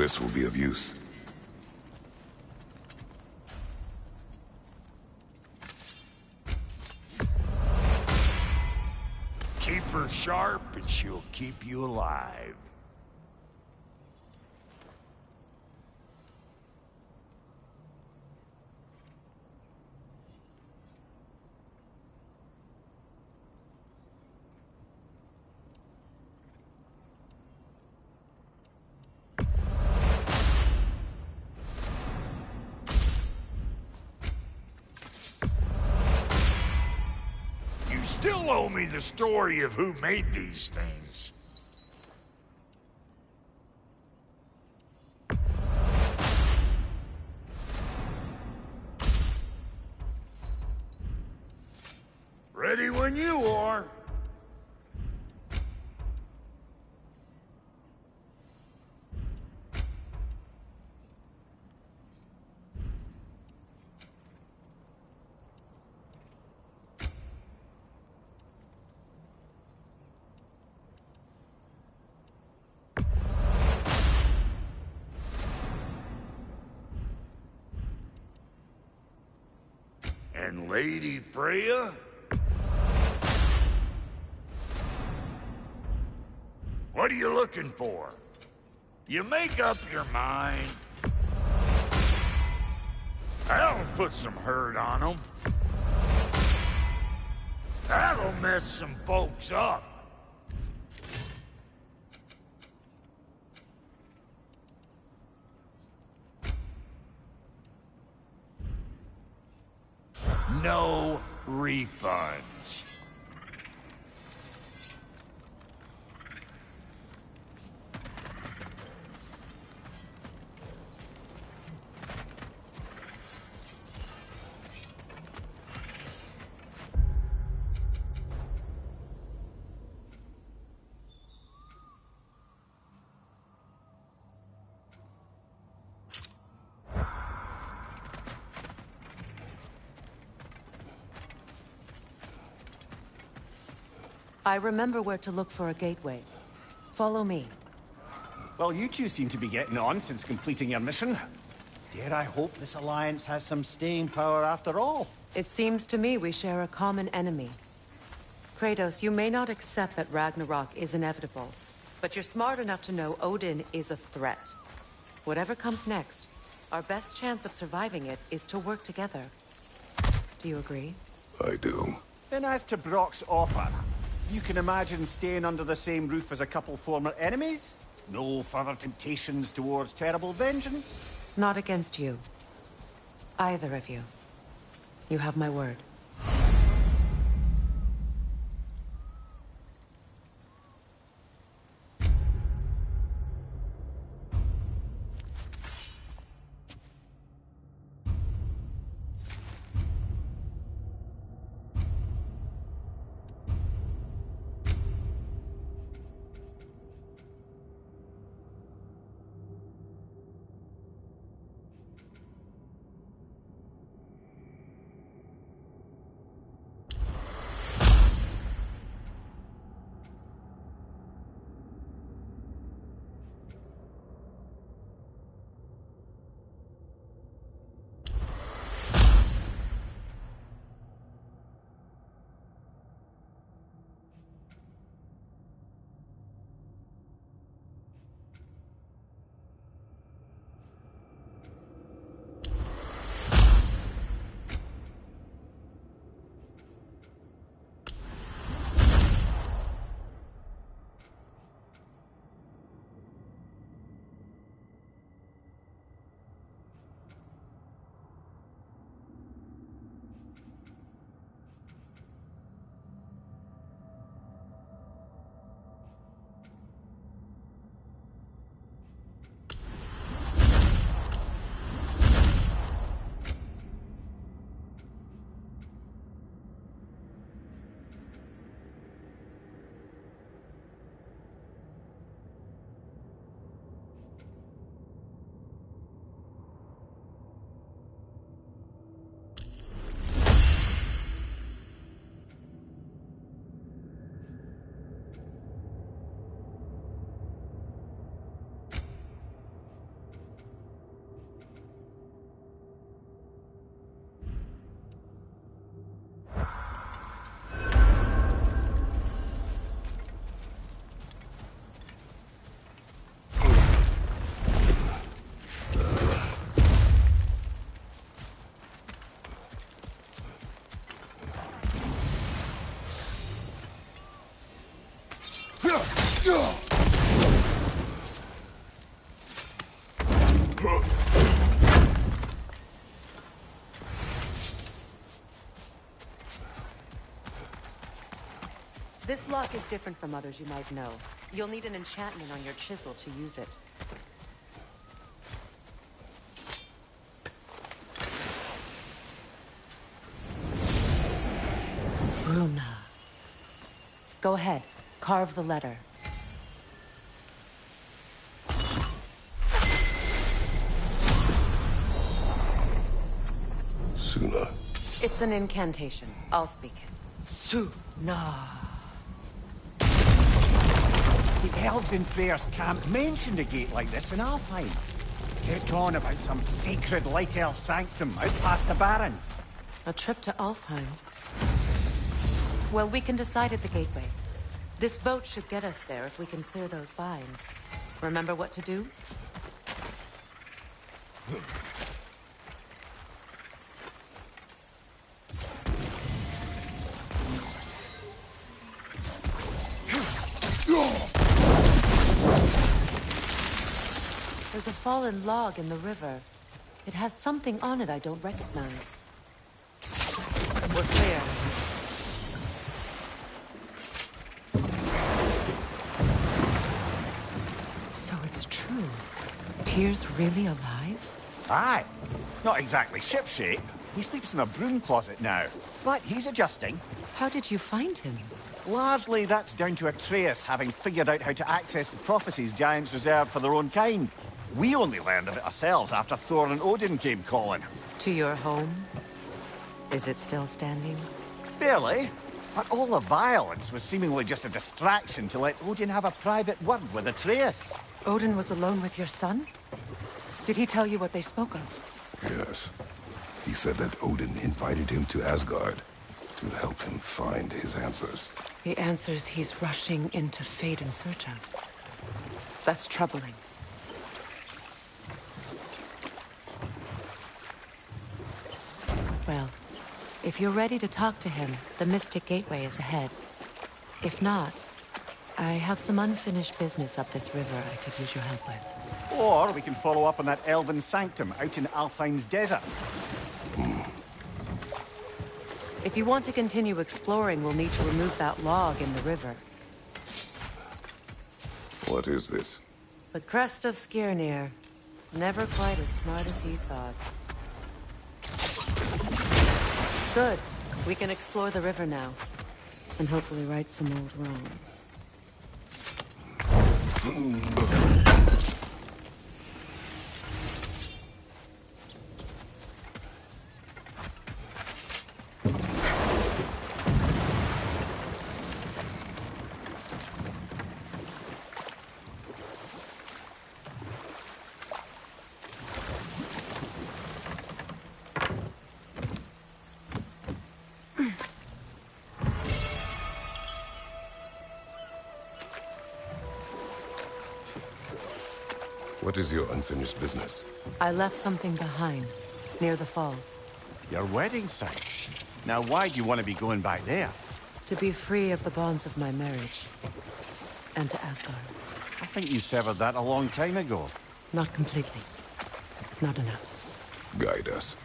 This will be of use. Keep her sharp and she'll keep you alive. You still owe me the story of who made these things. Ready when you are. And Lady Freya? What are you looking for? You make up your mind. That'll put some hurt on them. That'll mess some folks up. No refunds. I remember where to look for a gateway. Follow me. Well, you two seem to be getting on since completing your mission. Dare I hope this alliance has some staying power after all? It seems to me we share a common enemy. Kratos, you may not accept that Ragnarok is inevitable, but you're smart enough to know Odin is a threat. Whatever comes next, our best chance of surviving it is to work together. Do you agree? I do. Then as to Brock's offer, you can imagine staying under the same roof as a couple former enemies? No further temptations towards terrible vengeance? Not against you. Either of you. You have my word. This lock is different from others you might know. You'll need an enchantment on your chisel to use it. Runa. Go ahead. Carve the letter. Suna. It's an incantation. I'll speak it. Suna. The elves in Freyr's camp mentioned a gate like this in Alfheim. Kept on about some sacred light elf sanctum out past the Barrens. A trip to Alfheim. Well, we can decide at the gateway. This boat should get us there if we can clear those vines. Remember what to do? There's a fallen log in the river. It has something on it I don't recognize. We're clear. So it's true. Tyr's really alive? Aye. Not exactly shipshape. He sleeps in a broom closet now. But he's adjusting. How did you find him? Largely, that's down to Atreus having figured out how to access the prophecies giants reserved for their own kind. We only learned of it ourselves after Thor and Odin came calling. To your home? Is it still standing? Barely. But all the violence was seemingly just a distraction to let Odin have a private word with Atreus. Odin was alone with your son? Did he tell you what they spoke of? Yes. He said that Odin invited him to Asgard to help him find his answers. The answers he's rushing into fate in search of. That's troubling. Well, if you're ready to talk to him, the Mystic Gateway is ahead. If not, I have some unfinished business up this river I could use your help with. Or we can follow up on that elven sanctum out in Alfheim's desert. If you want to continue exploring, we'll need to remove that log in the river. What is this? The crest of Skirnir. Never quite as smart as he thought. Good. We can explore the river now. And hopefully right some old wrongs. What is your unfinished business? I left something behind, near the falls. Your wedding site. Now why do you want to be going back there? To be free of the bonds of my marriage. And to Asgard. I think you severed that a long time ago. Not completely. Not enough. Guide us.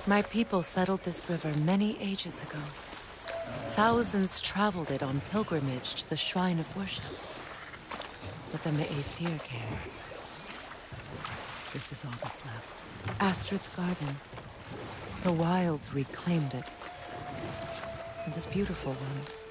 My people settled this river many ages ago. Thousands traveled it on pilgrimage to the shrine of worship. But then the Aesir came. This is all that's left. Astrid's garden. The wilds reclaimed it. It was beautiful once.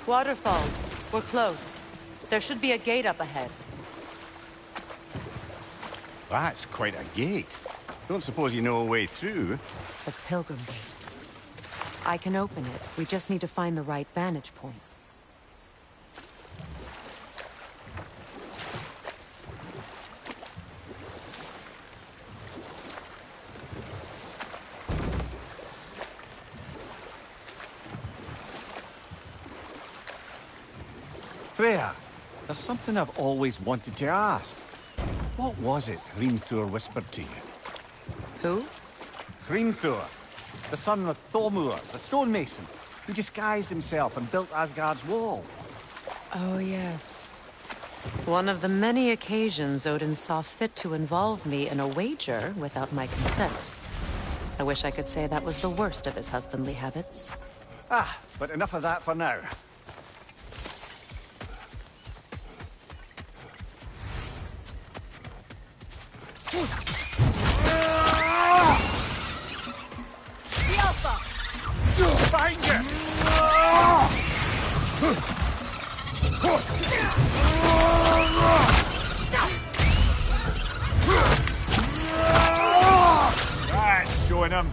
Waterfalls. We're close. There should be a gate up ahead. That's quite a gate. Don't suppose you know a way through? The Pilgrim Gate. I can open it. We just need to find the right vantage point. Freya, there's something I've always wanted to ask. What was it Hrimthur whispered to you? Who? Hrimthur, the son of Thormur, the stonemason, who disguised himself and built Asgard's wall. Oh, yes. One of the many occasions Odin saw fit to involve me in a wager without my consent. I wish I could say that was the worst of his husbandly habits. Ah, but enough of that for now. Find it! That's showing him.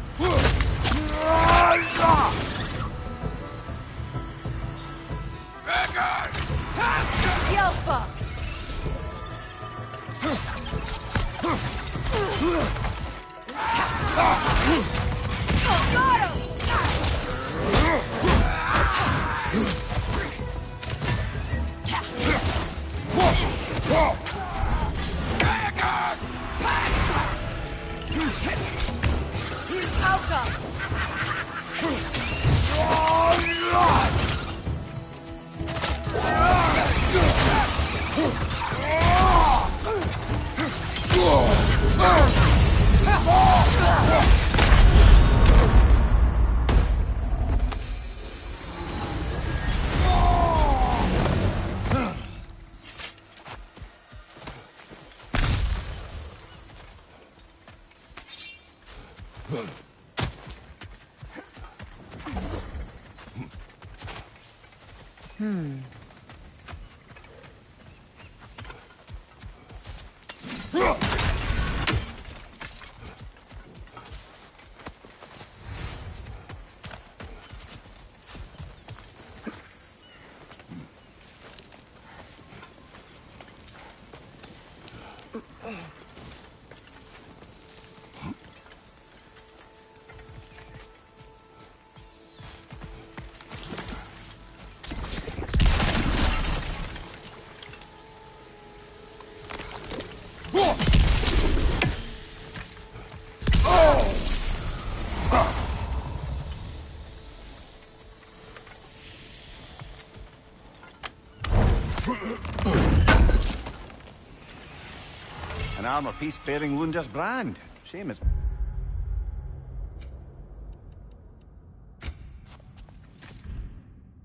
An armor piece bearing Lunda's brand. Shame it's...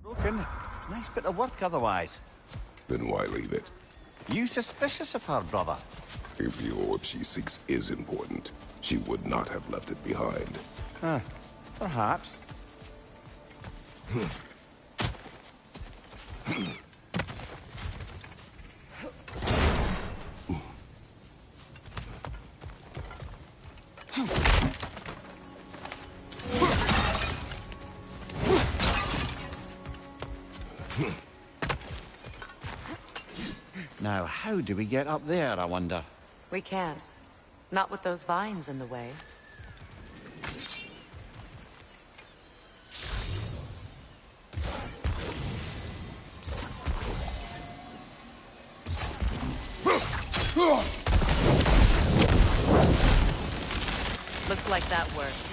broken. Nice bit of work otherwise. Then why leave it? You suspicious of her, brother? If the orb she seeks is important, she would not have left it behind. Perhaps. Now, how do we get up there, I wonder? We can't. Not with those vines in the way. Looks like that worked.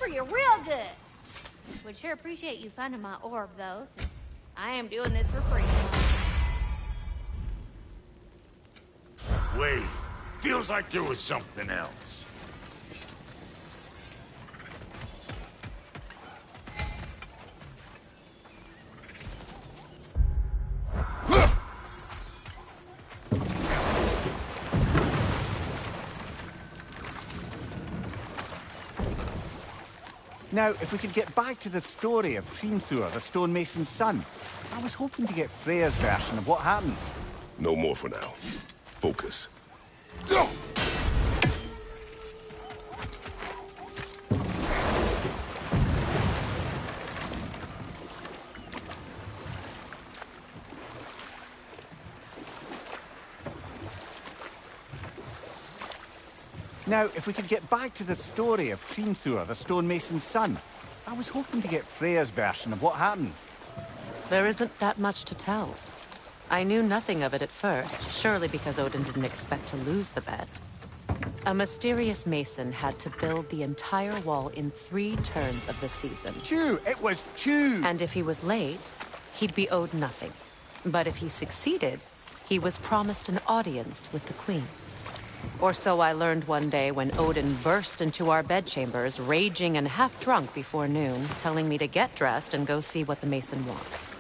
for you real good. Would sure appreciate you finding my orb, though, since I am doing this for free. Wait, feels like there was something else. Now, if we could get back to the story of Hrimthur, the stonemason's son. I was hoping to get Freya's version of what happened. No more for now. Focus. Now, if we could get back to the story of Hrimthur, the stonemason's son. I was hoping to get Freya's version of what happened. There isn't that much to tell. I knew nothing of it at first, surely because Odin didn't expect to lose the bet. A mysterious mason had to build the entire wall in 3 turns of the season. Chew! It was Chew! And if he was late, he'd be owed nothing. But if he succeeded, he was promised an audience with the queen. Or so I learned one day when Odin burst into our bedchambers, raging and half-drunk before noon, telling me to get dressed and go see what the mason wants.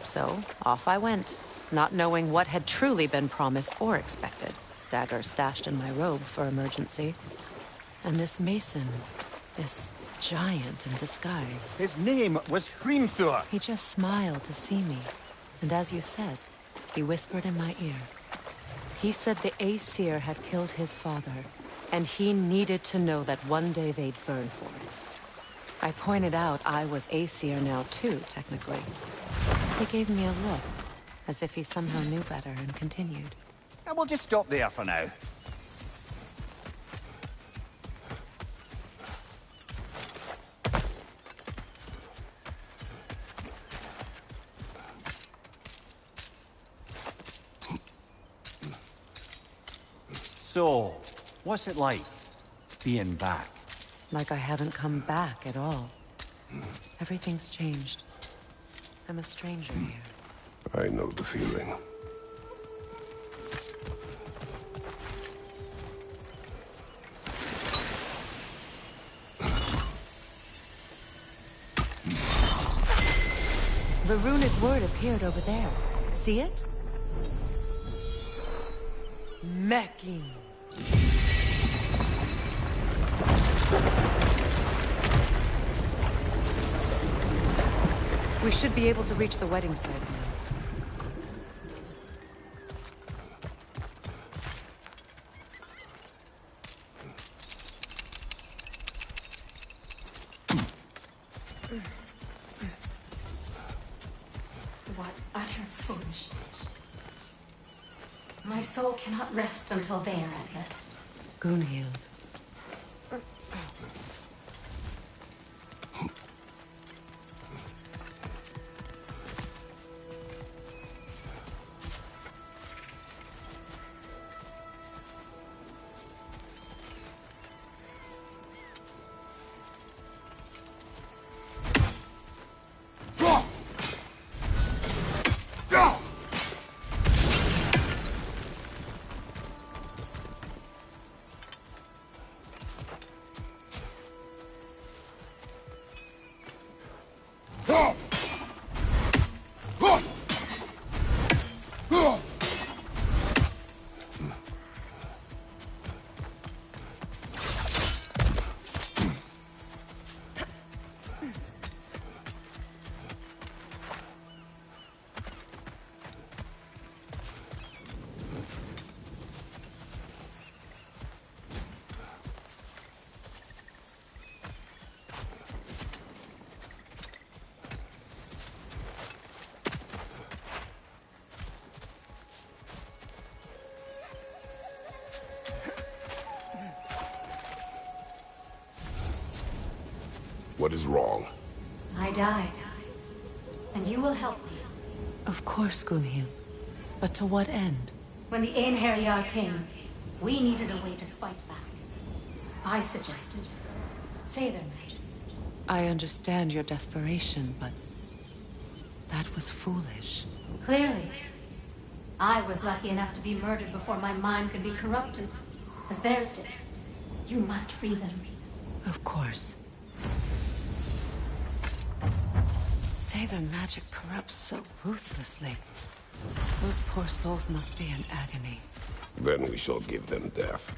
So, off I went, not knowing what had truly been promised or expected. Dagger stashed in my robe for emergency. And this mason, this giant in disguise. His name was Hrimthur. He just smiled to see me. And as you said, he whispered in my ear. He said the Aesir had killed his father, and he needed to know that one day they'd burn for it. I pointed out I was Aesir now too, technically. He gave me a look, as if he somehow knew better, and continued. And we'll just stop there for now. So, what's it like, being back? Like I haven't come back at all. Everything's changed. I'm a stranger here. I know the feeling. The runic word appeared over there. See it? Mecking. We should be able to reach the wedding site now. What utter foolishness. My soul cannot rest until they are at rest. Gunhild. What is wrong? I died. And you will help me. Of course, Gunhild. But to what end? When the Einherjar came, we needed a way to fight back. I suggested Say their magic. I understand your desperation, but that was foolish. Clearly. I was lucky enough to be murdered before my mind could be corrupted, as theirs did. You must free them. Of course. Say their magic corrupts so ruthlessly. Those poor souls must be in agony. Then we shall give them death.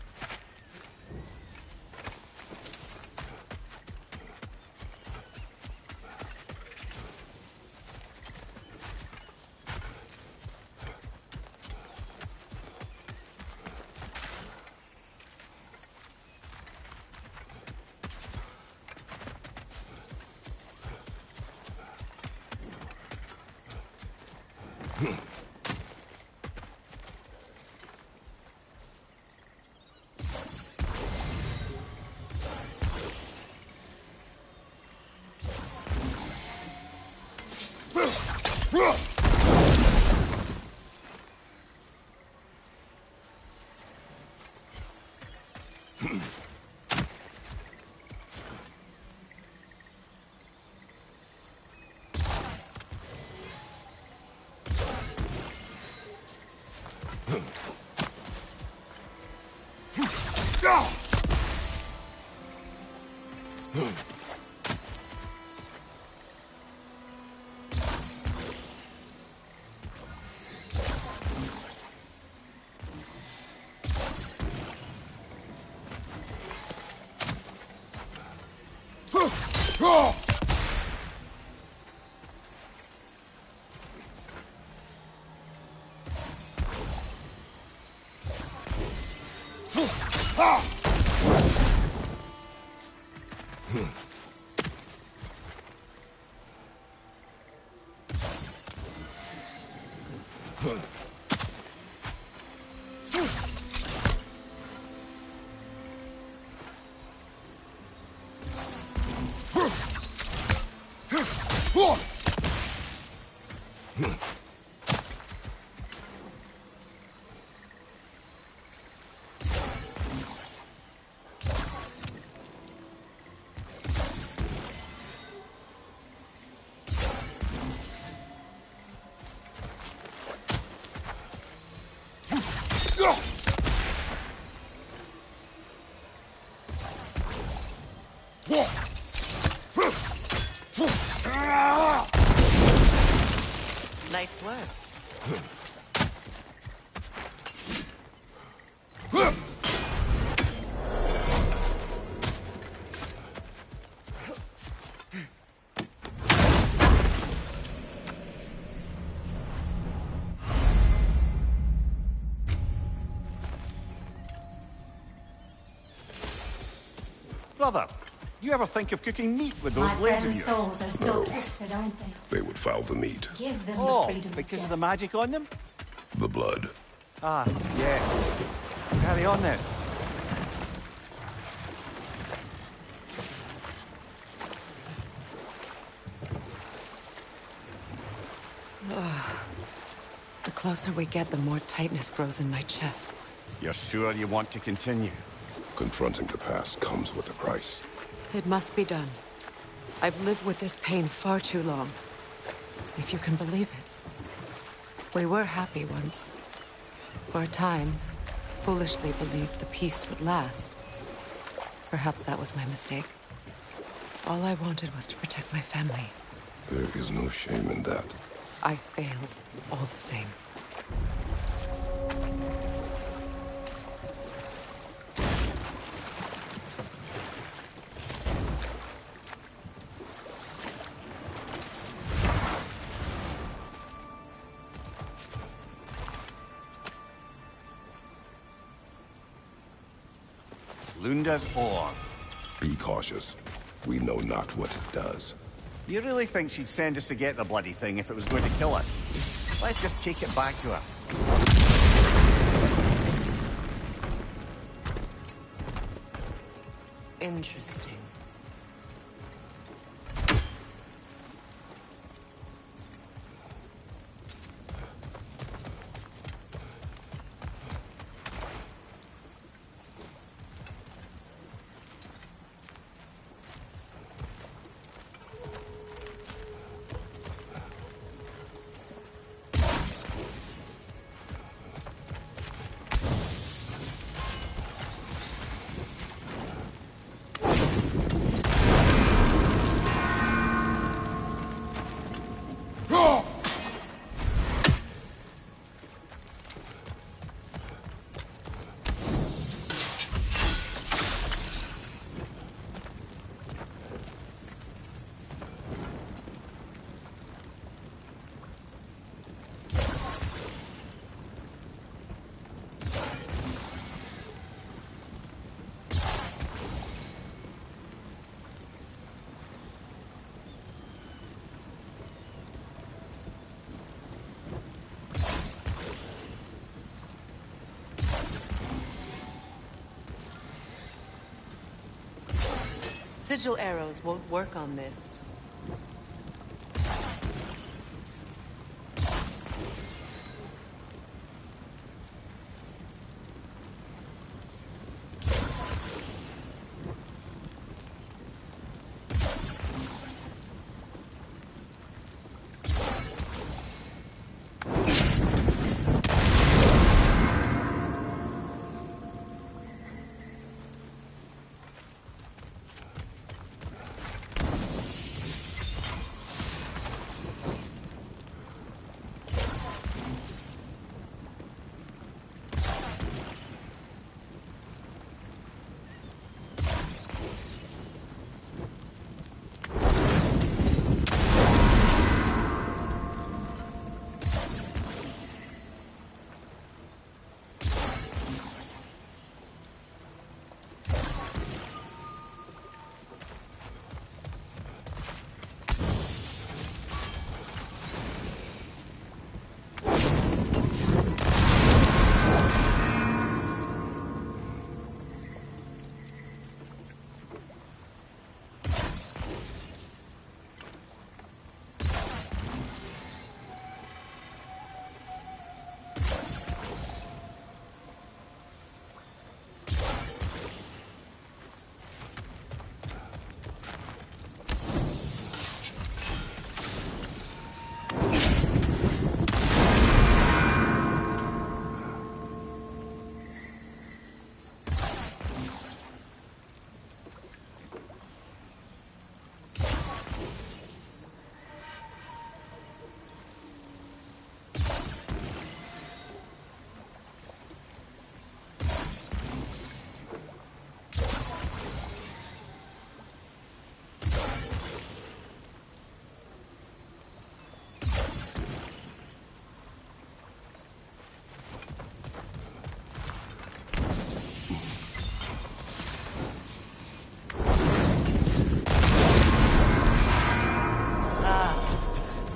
Nice work. Brother, you ever think of cooking meat with those My blades of friends' yours? souls are still twisted, aren't they? They would foul the meat, Give them the Oh, freedom because of of the death. magic on them? the blood. Ah, yes. Carry on then. The closer we get, the more tightness grows in my chest. You're sure you want to continue? Confronting the past comes with a price. It must be done. I've lived with this pain far too long. If you can believe it. We were happy once. For a time, foolishly believed the peace would last. Perhaps that was my mistake. All I wanted was to protect my family. There is no shame in that. I failed, all the same. Lunda's ore. Be cautious. We know not what it does. You really think she'd send us to get the bloody thing if it was going to kill us? Let's just take it back to her. Interesting. Sigil arrows won't work on this.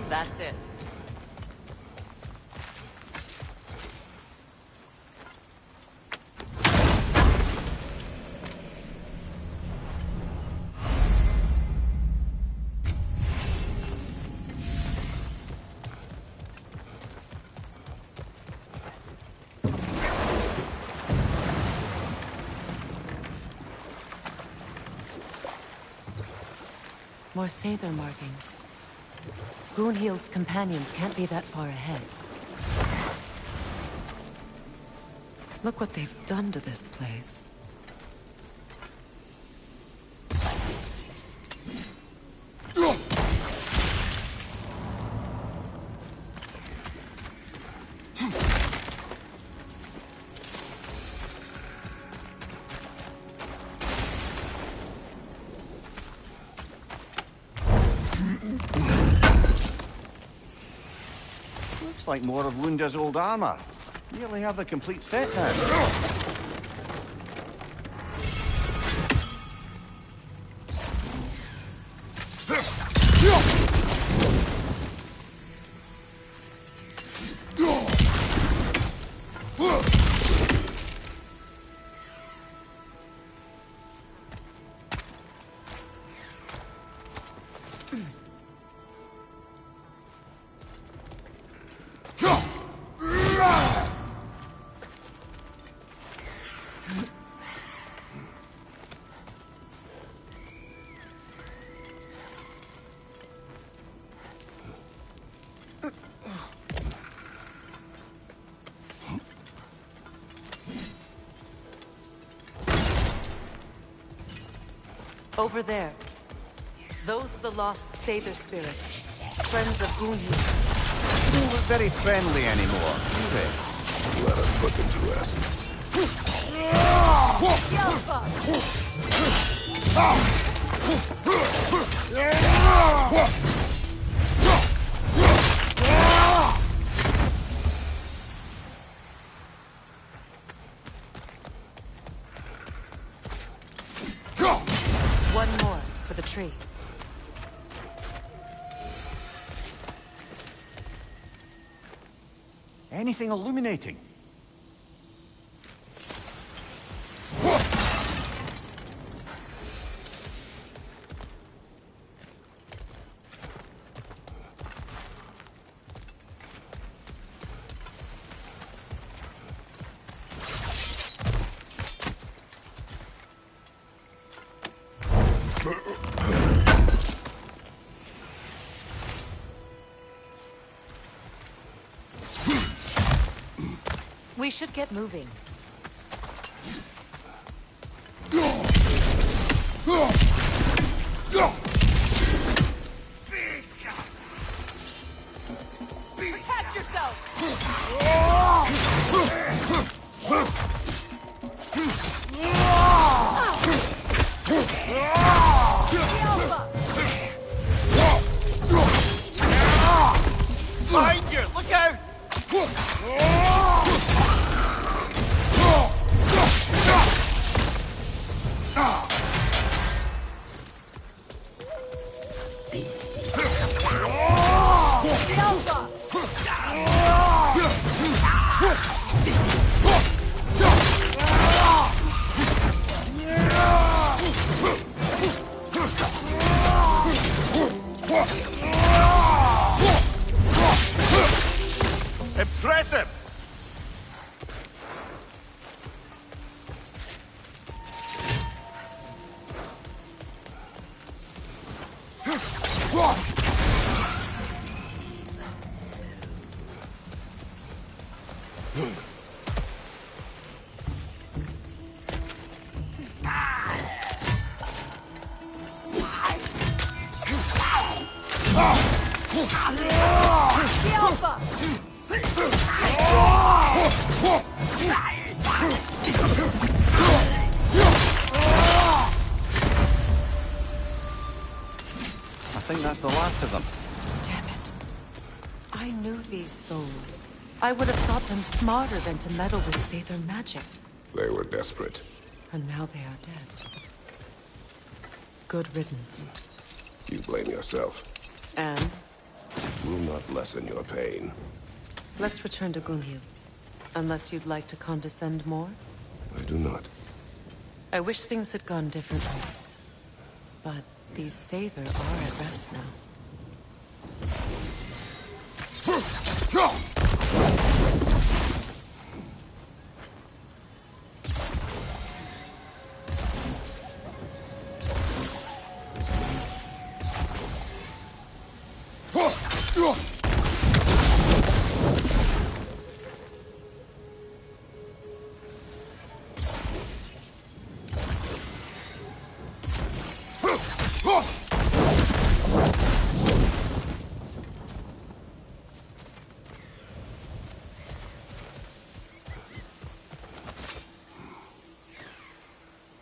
That's it. More Sather markings. Gunhild's companions can't be that far ahead. Look what they've done to this place. Looks like more of Lunda's old armor. Nearly have the complete set now. Over there. Those are the lost Sather spirits. Friends of Gunhild. They don't look very friendly anymore, do they? Let us put them to rest. One more for the tree. Anything illuminating? We should get moving. Protect yourself! Behind you! Look out! Impressive! I think that's the last of them. Damn it. I knew these souls. I would have thought them smarter than to meddle with Sather magic. They were desperate. And now they are dead. Good riddance. You blame yourself. And Will not lessen your pain. let's return to Gunhil. Unless you'd like to condescend more? I do not. I wish things had gone differently. But these Sather are at rest now.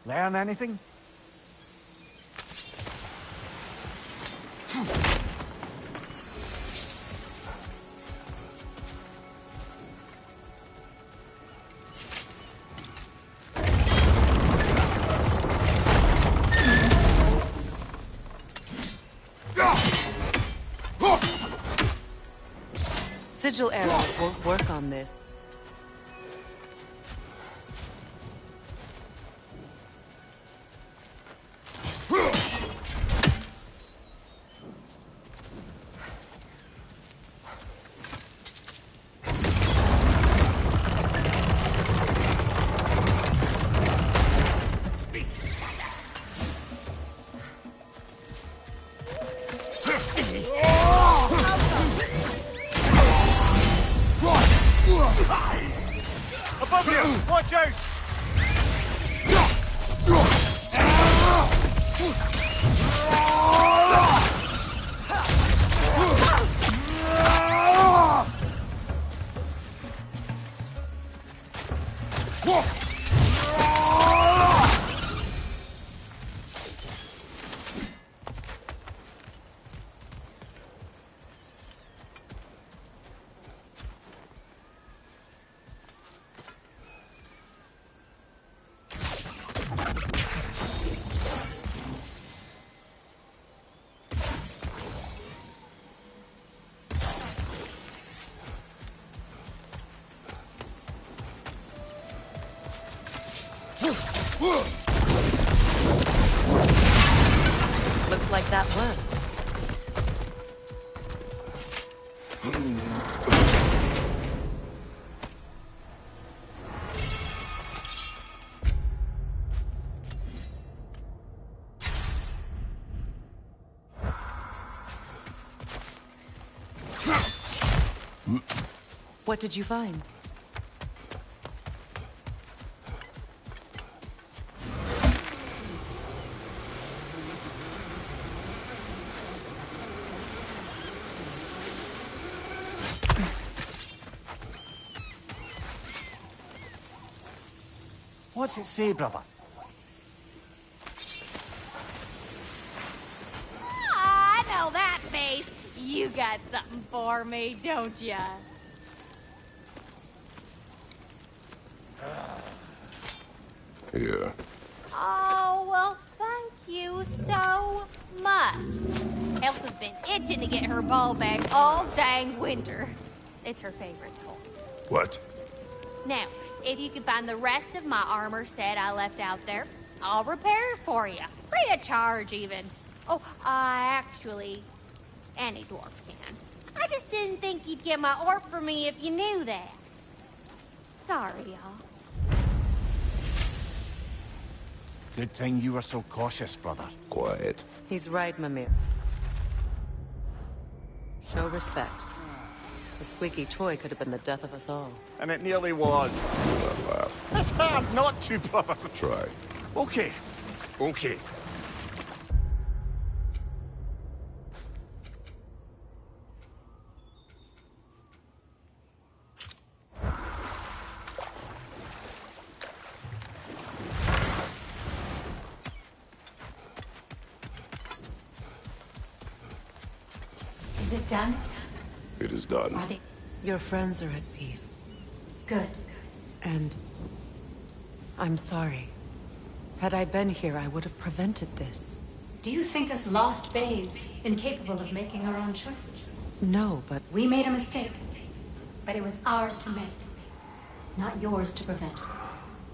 Learn anything? Sigil arrows won't work on this. Above you! Watch out! Looks like that worked. What did you find? What's it say, brother? I know that face. You got something for me, don't ya? Here. Oh, well, thank you so much. Elsa's been itching to get her ball back all dang winter. It's her favorite toy. What? Now, if you can find the rest of my armor set I left out there, I'll repair it for you. Free of charge, even. Oh, actually, any dwarf can. I just didn't think you'd get my orb for me if you knew that. Sorry, y'all. Good thing you were so cautious, brother. Quiet. He's right, Mimir. Show respect. The squeaky toy could have been the death of us all. And it nearly was. Do not laugh. It's hard not to, brother. Try. Okay. Okay. Is it done? It is done. Are they Your friends are at peace. good? And I'm sorry. Had I been here, I would have prevented this. Do you think us lost babes, incapable of making our own choices? No, but We made a mistake, but it was ours to make, not yours to prevent.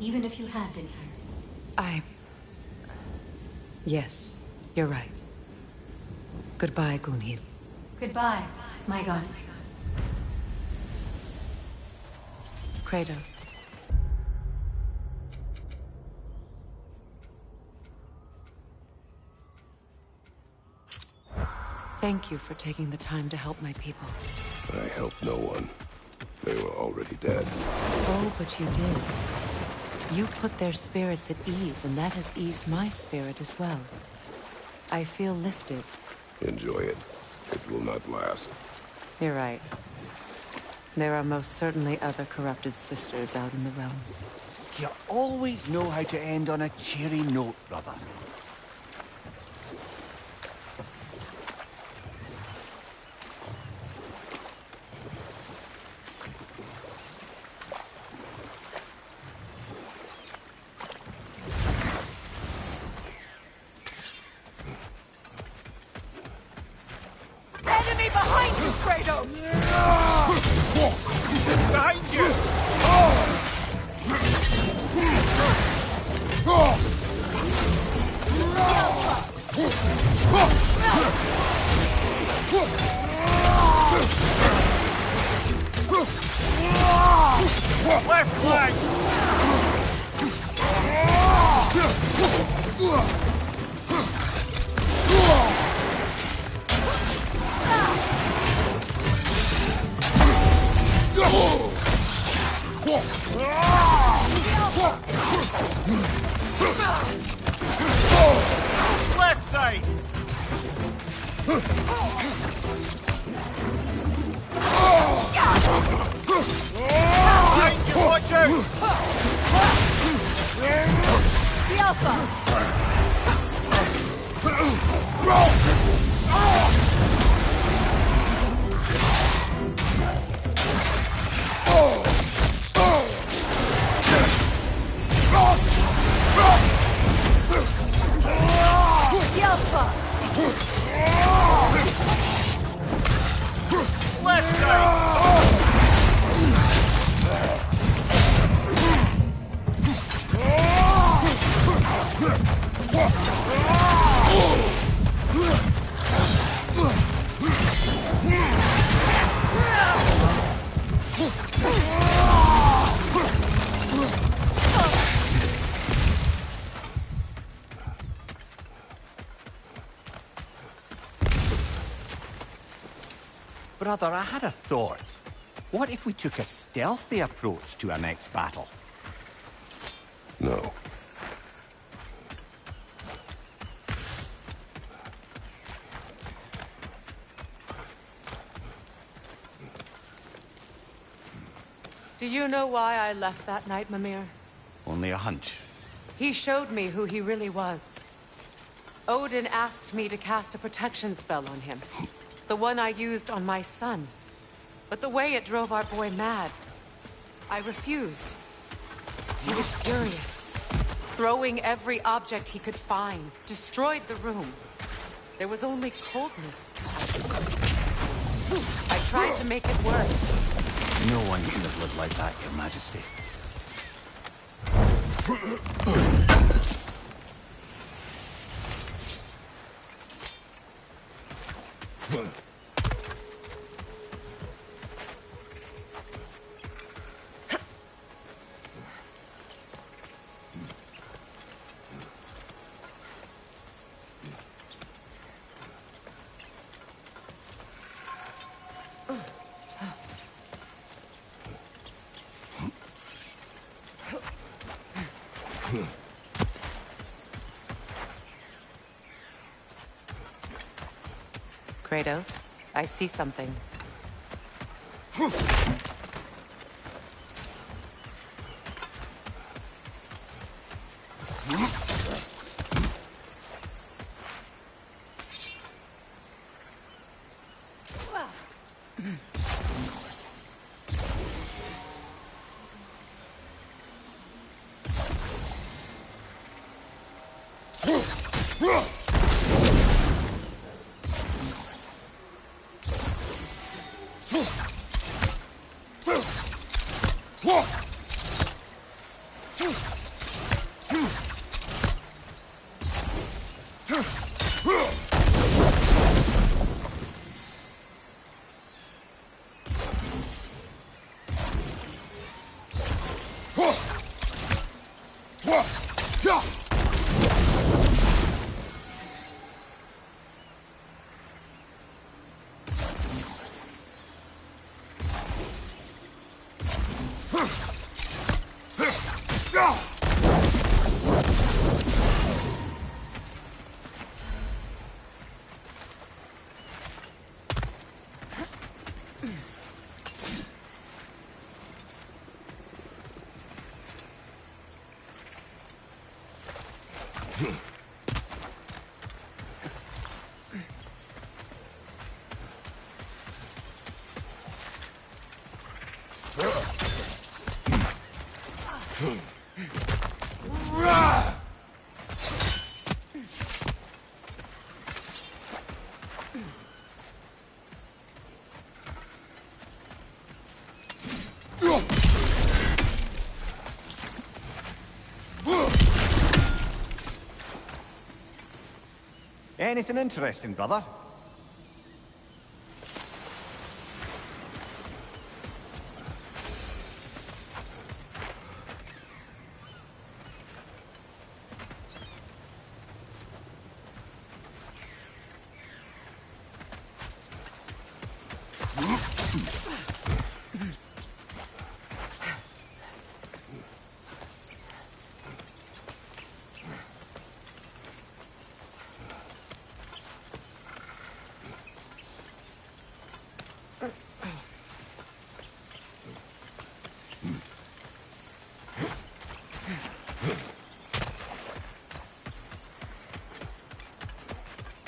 Even if you had been here. Yes, you're right. Goodbye, Gunhild. Goodbye, my goddess. Kratos. Thank you for taking the time to help my people. I helped no one. They were already dead. Oh, but you did. You put their spirits at ease, and that has eased my spirit as well. I feel lifted. Enjoy it. It will not last. You're right. There are most certainly other corrupted sisters out in the realms. You always know how to end on a cheery note, brother. Enemy behind you, Kratos! Behind you! Left flank! Left side! Behind you, watch out! The Alpha! The Alpha! Left side! Brother, I had a thought. What if we took a stealthy approach to our next battle? No. Do you know why I left that night, Mimir? Only a hunch. He showed me who he really was. Odin asked me to cast a protection spell on him. The one I used on my son. But the way it drove our boy mad, I refused. He was furious, throwing every object he could find, destroyed the room. There was only coldness. I tried to make it work. No one can have lived like that, Your Majesty. Kratos, I see something. Anything interesting, brother?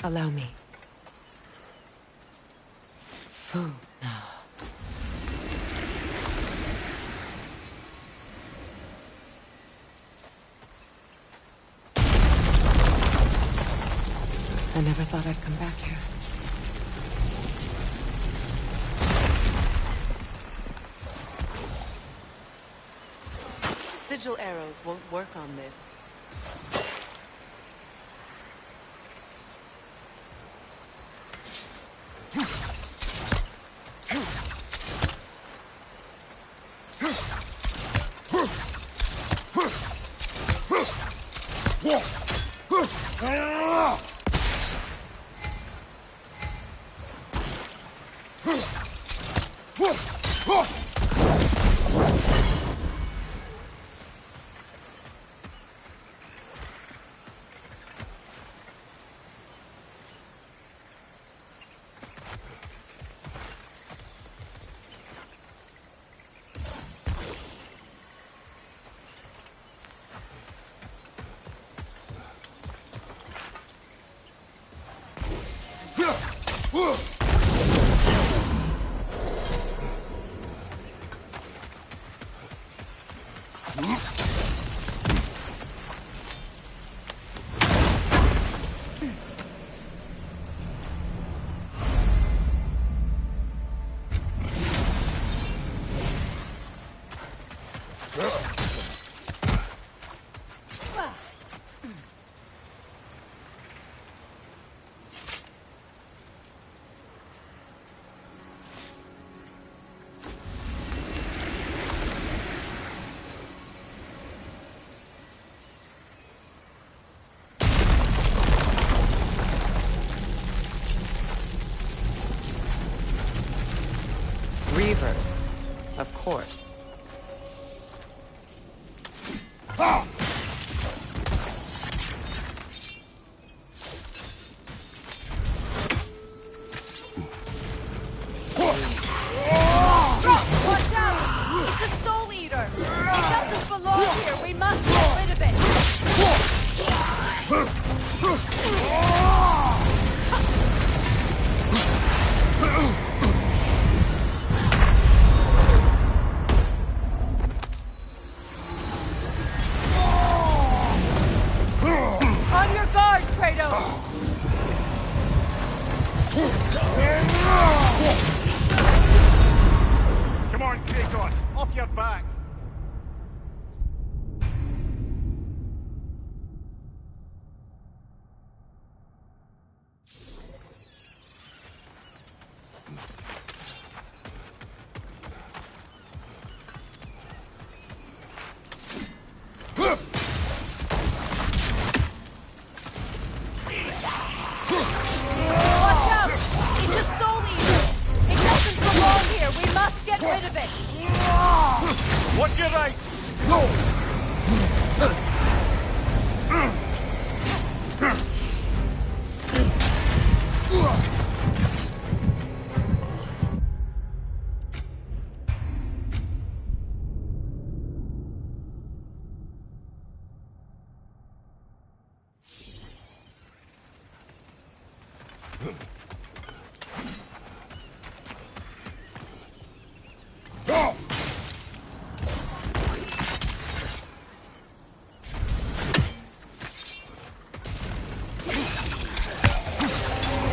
Allow me. Fu. I never thought I'd come back here. Sigil arrows won't work on this. Reavers, of course. Watch out! It's a soul eater! It doesn't belong here! We must get rid of it! On your guard, Kratos! Come on, Kratos! Off your back! Watch out! It's a soul eater! It doesn't belong here! We must get rid of it! Watch your right!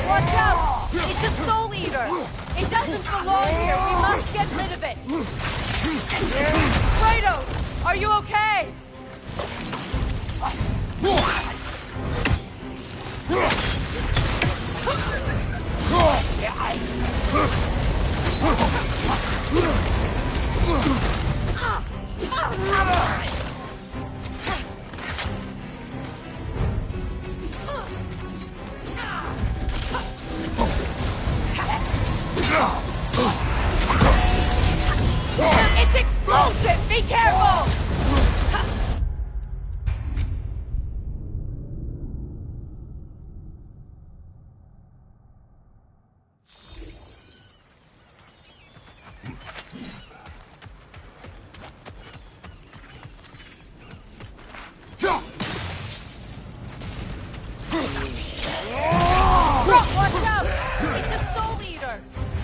Watch out! It's a soul eater! It doesn't belong here! We must get rid of it! Kratos! Are you okay? It's explosive! Be careful! Watch out! It's a soul eater!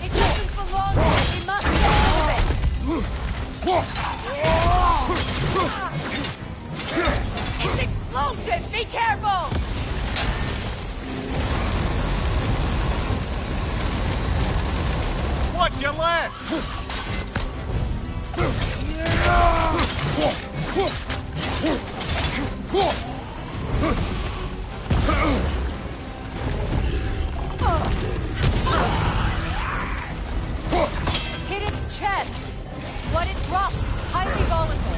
It doesn't belong here! We must get rid of it! It's explosive! Be careful! Watch your left! Hit its chest! What it drops is highly volatile.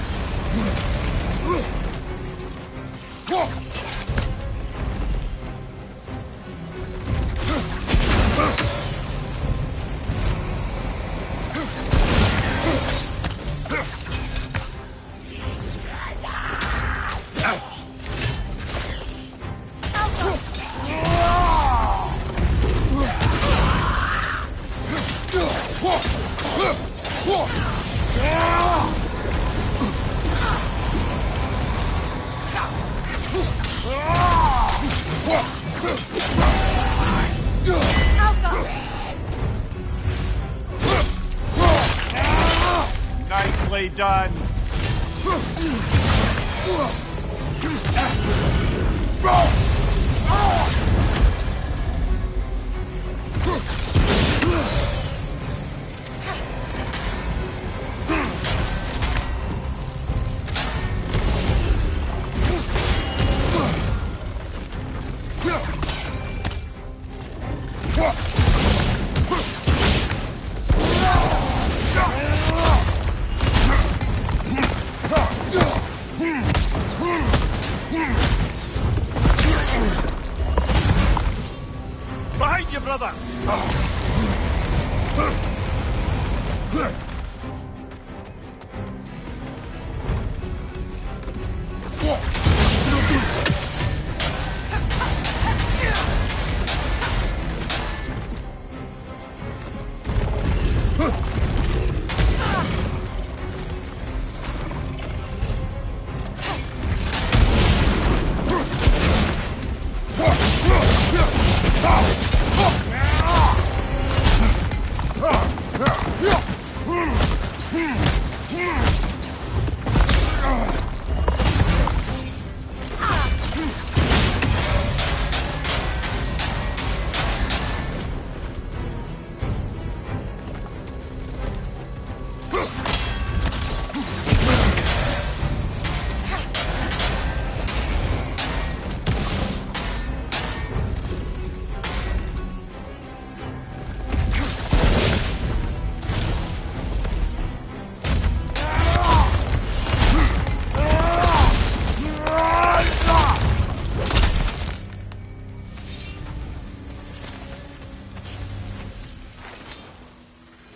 done. Behind you, brother!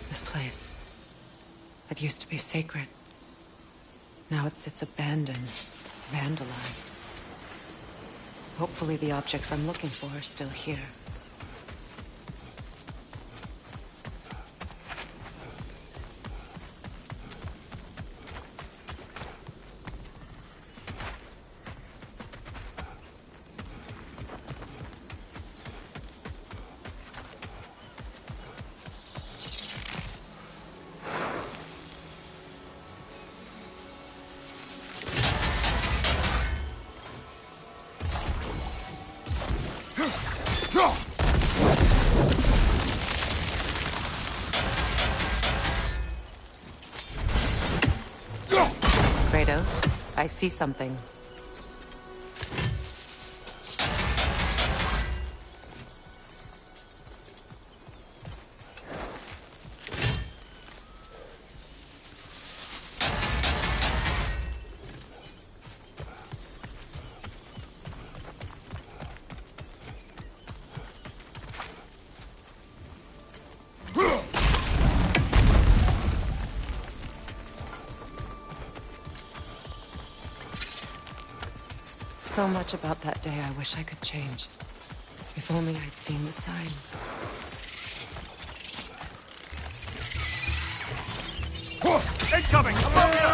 This place. It used to be sacred. Now it sits abandoned, vandalized. Hopefully the objects I'm looking for are still here. Kratos, I see something. So much about that day I wish I could change. If only I'd seen the signs. Incoming! Above you!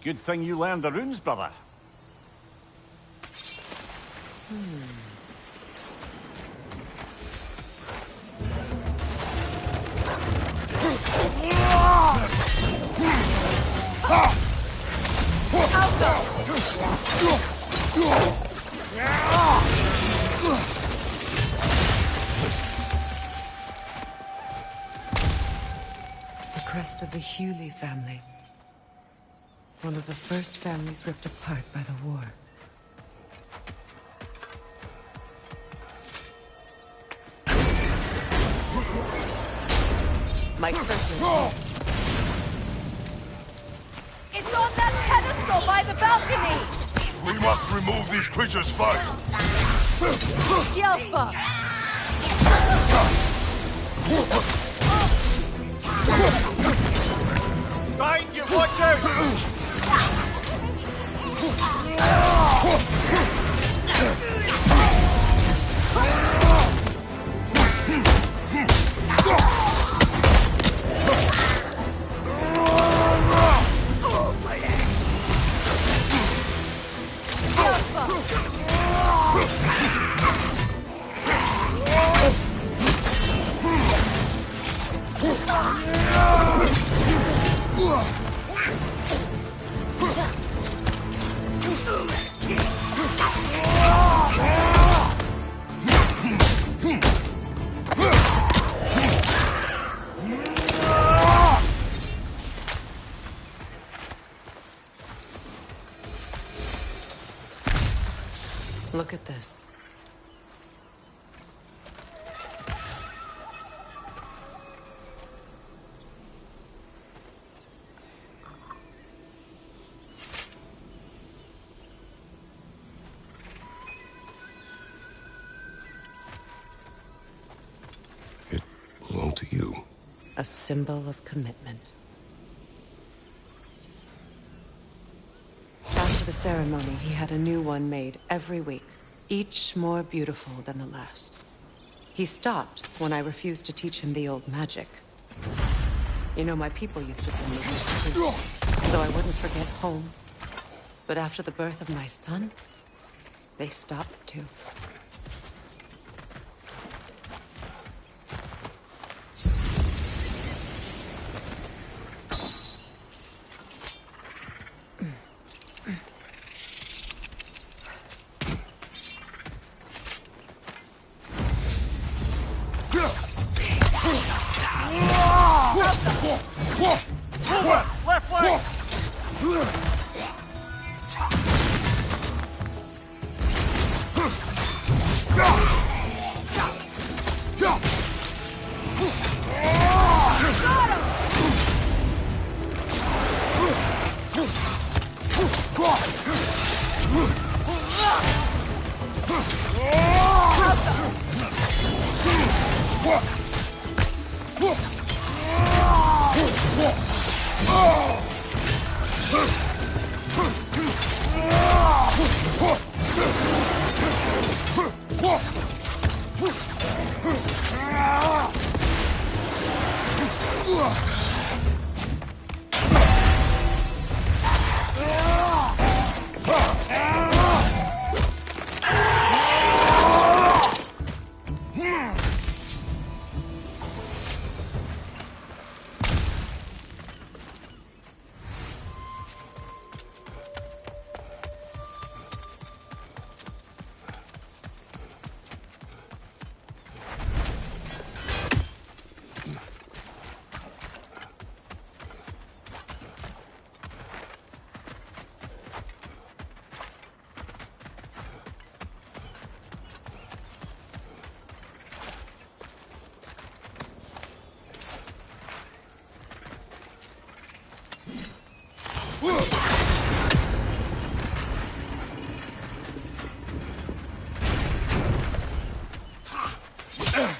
Good thing you learned the runes, brother. The crest of the Hewley family. One of the first families ripped apart by the war. My circuit. It's on that pedestal by the balcony! We must remove these creatures first. Yelfa! Behind you, watch out! Look at this. It belonged to you. A symbol of commitment. After the ceremony, he had a new one made every week, each more beautiful than the last. He stopped when I refused to teach him the old magic. You know, my people used to send me to prison, so I wouldn't forget home. But after the birth of my son, they stopped too. Left leg!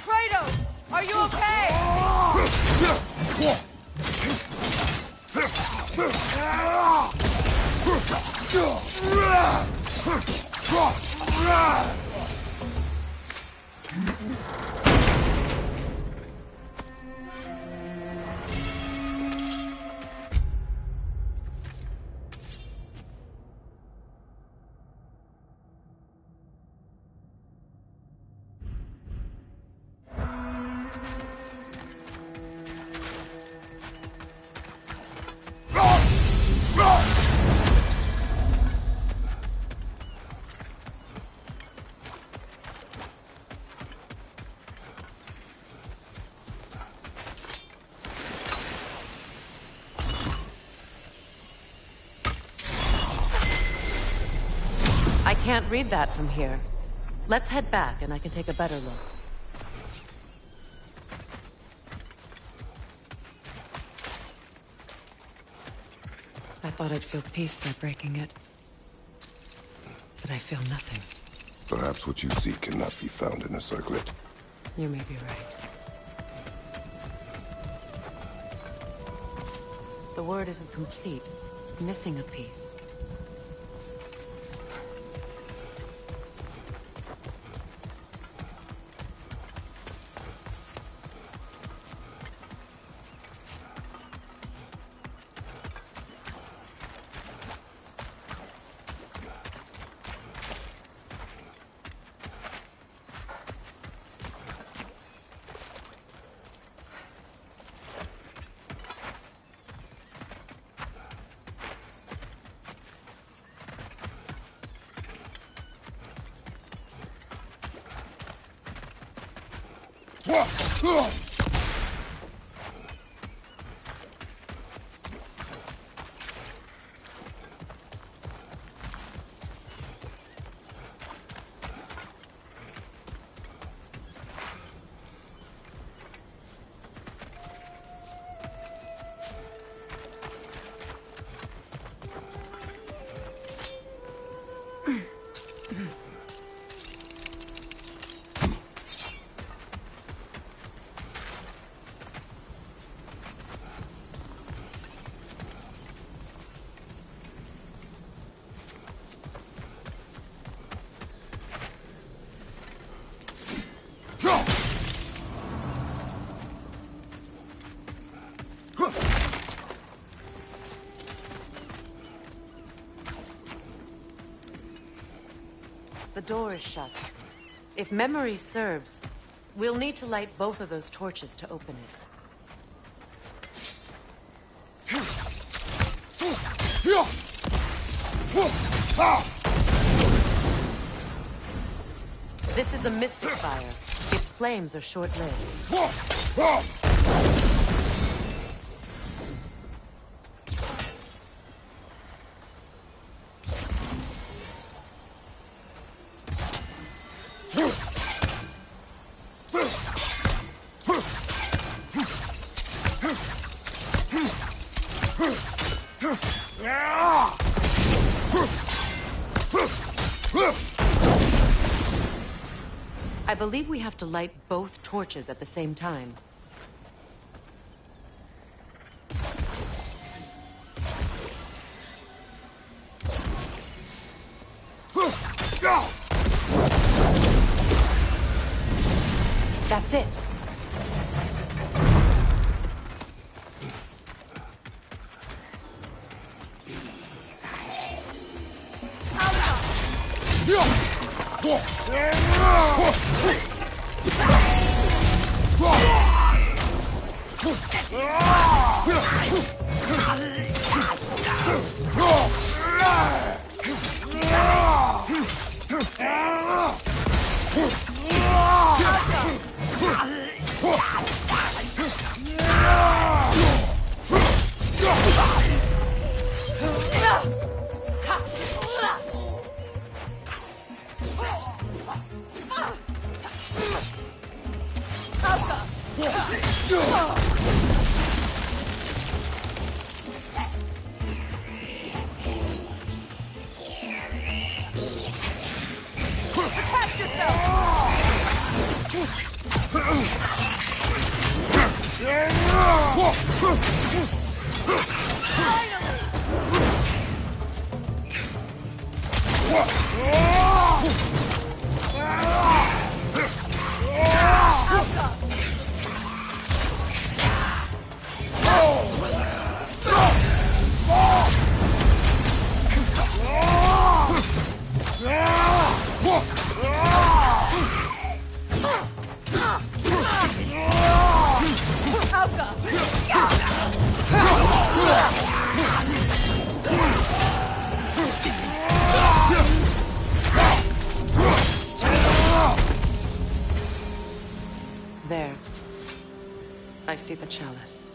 Kratos, are you okay? I can't read that from here. Let's head back and I can take a better look. I thought I'd feel peace by breaking it. But I feel nothing. Perhaps what you seek cannot be found in a circlet. You may be right. The word isn't complete. It's missing a piece. The door is shut. If memory serves, we'll need to light both of those torches to open it. This is a mystic fire. Its flames are short-lived. I believe we have to light both torches at the same time. That's it. There. I see the chalice.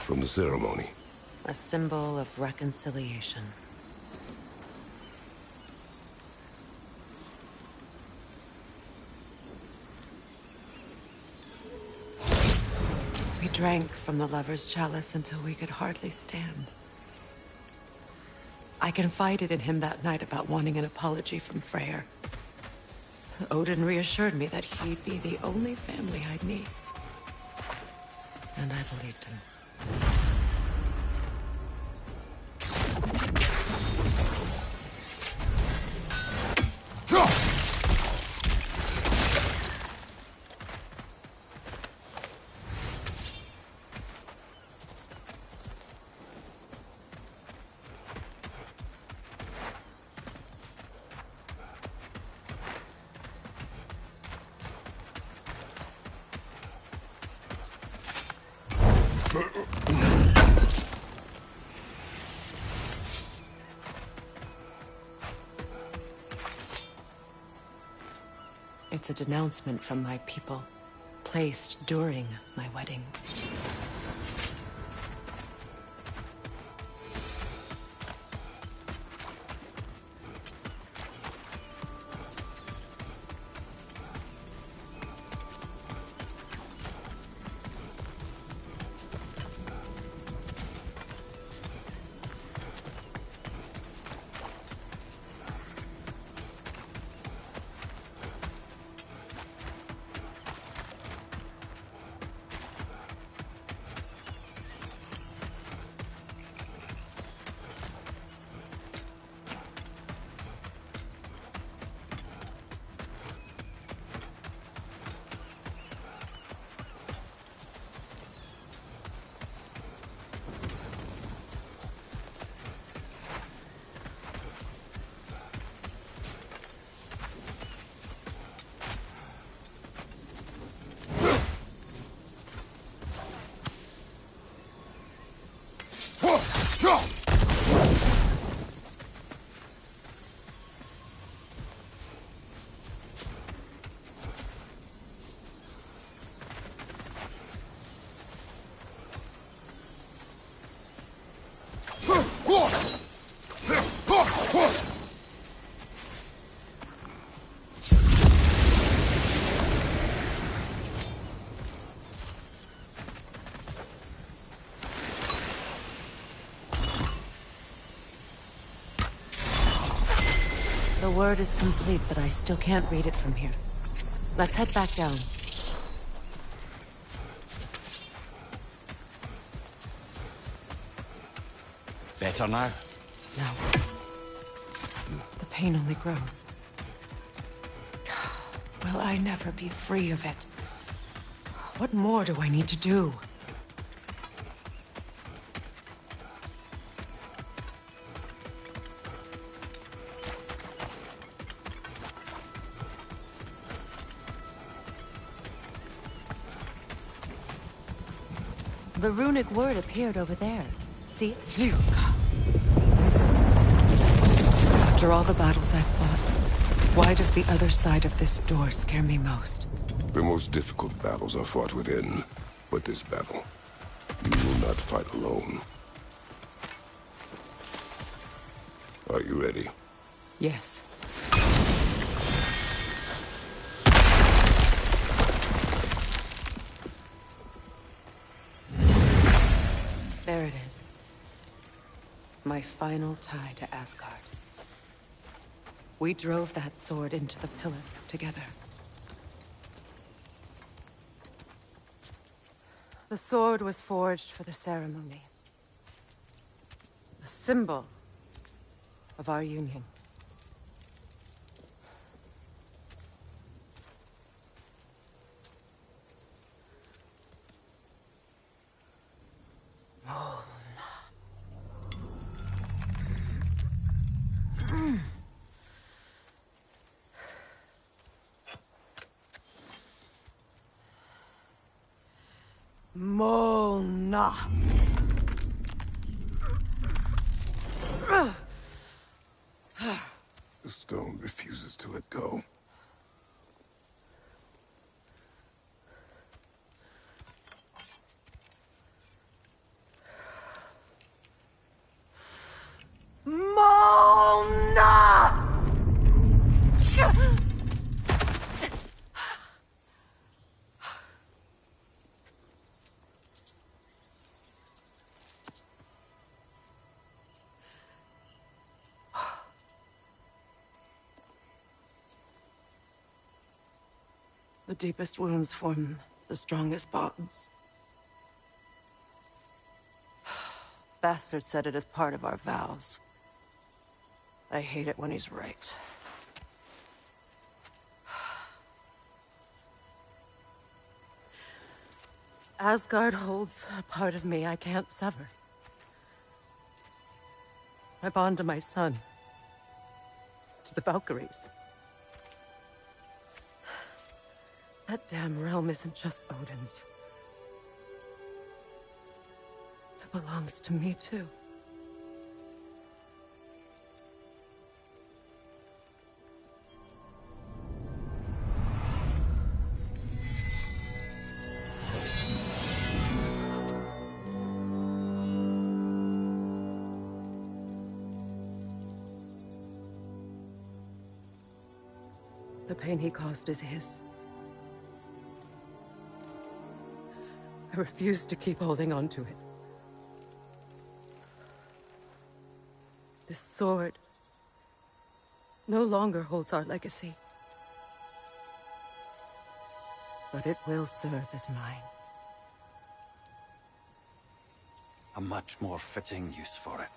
From the ceremony. A symbol of reconciliation. We drank from the lover's chalice until we could hardly stand. I confided in him that night about wanting an apology from Freyr. Odin reassured me that he'd be the only family I'd need. And I believed him. It's a denouncement from my people, placed during my wedding. The word is complete, but I still can't read it from here. Let's head back down. Better now? No. The pain only grows. Will I never be free of it? What more do I need to do? The runic word appeared over there. See it? Phew. After all the battles I've fought, why does the other side of this door scare me most? The most difficult battles are fought within, but this battle, you will not fight alone. Are you ready? Yes. There it is. My final tie to Asgard. We drove that sword into the pillar together. The sword was forged for the ceremony. A symbol of our union. Molna. The stone refuses to let go. Molna! The deepest wounds form the strongest bonds. Bastard said it as part of our vows. I hate it when he's right. Asgard holds a part of me I can't sever. My bond to my son. To the Valkyries. That damn realm isn't just Odin's. It belongs to me, too. The pain he caused is his. I refuse to keep holding on to it. This sword no longer holds our legacy. But it will serve as mine. A much more fitting use for it.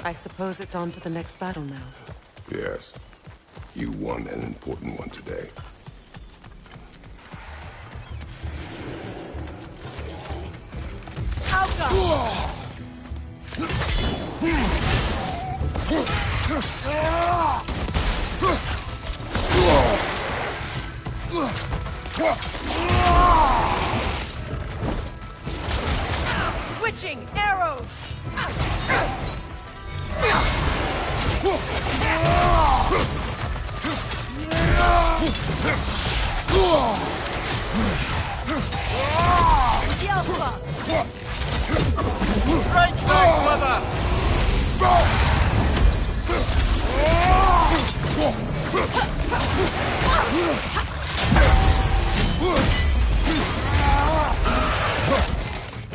I suppose it's on to the next battle now. Yes. You won an important one today. Switching arrows! Right back, brother!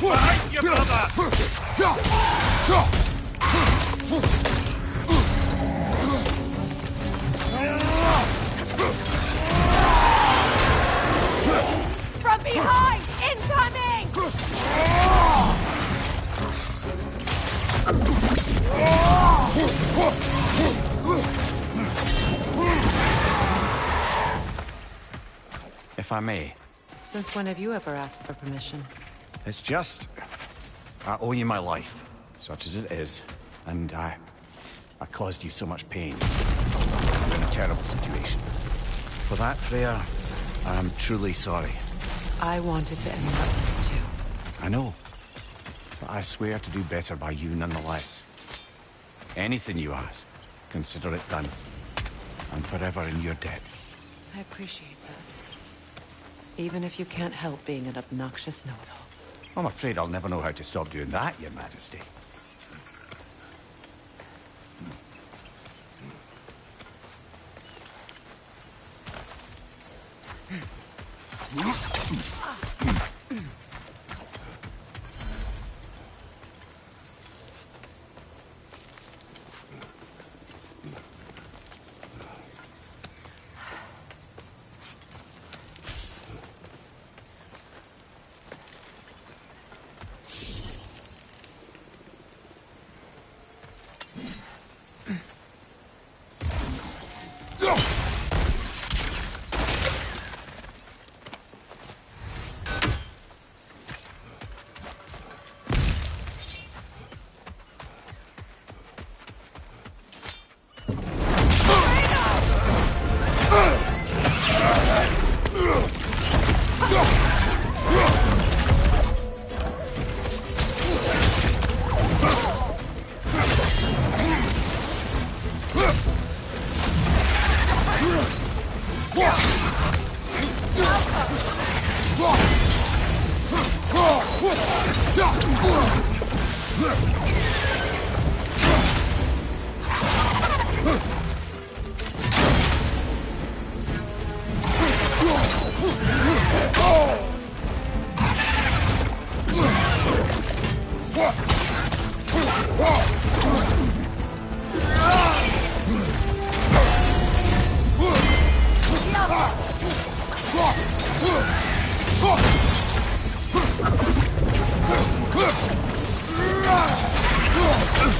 Behind you, brother! From behind! Incoming! if I may. Since when have you ever asked for permission? It's just... I owe you my life, such as it is. And I caused you so much pain. You're in a terrible situation. For that, Freya, I am truly sorry. I wanted to end up with you too. I know. But I swear to do better by you nonetheless. Anything you ask, consider it done. I'm forever in your debt. I appreciate that. Even if you can't help being an obnoxious know-it-all. I'm afraid I'll never know how to stop doing that, Your Majesty.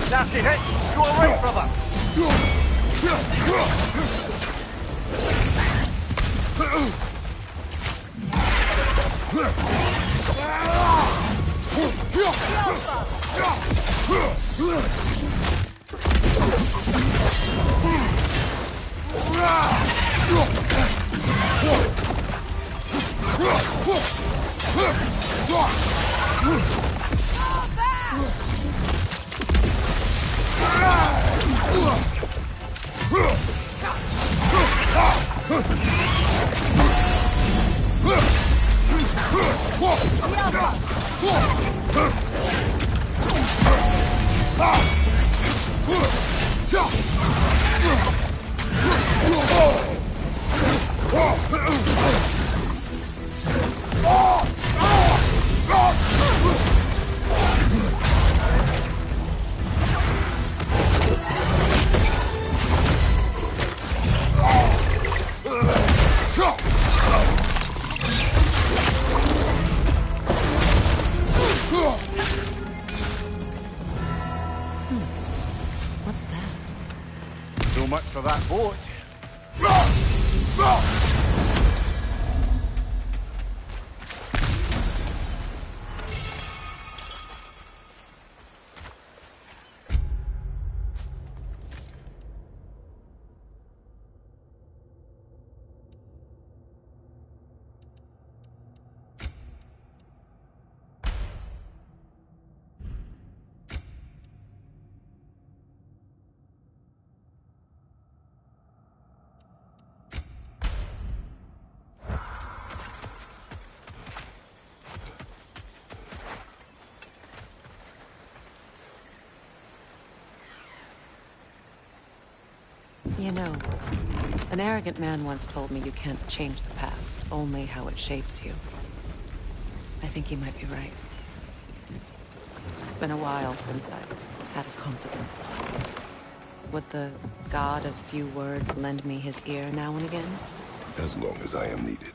Nasty hit! You alright, brother? What's that? So much for that boat. You know, an arrogant man once told me you can't change the past, only how it shapes you. I think he might be right. It's been a while since I've had a confidant. Would the god of few words lend me his ear now and again? As long as I am needed.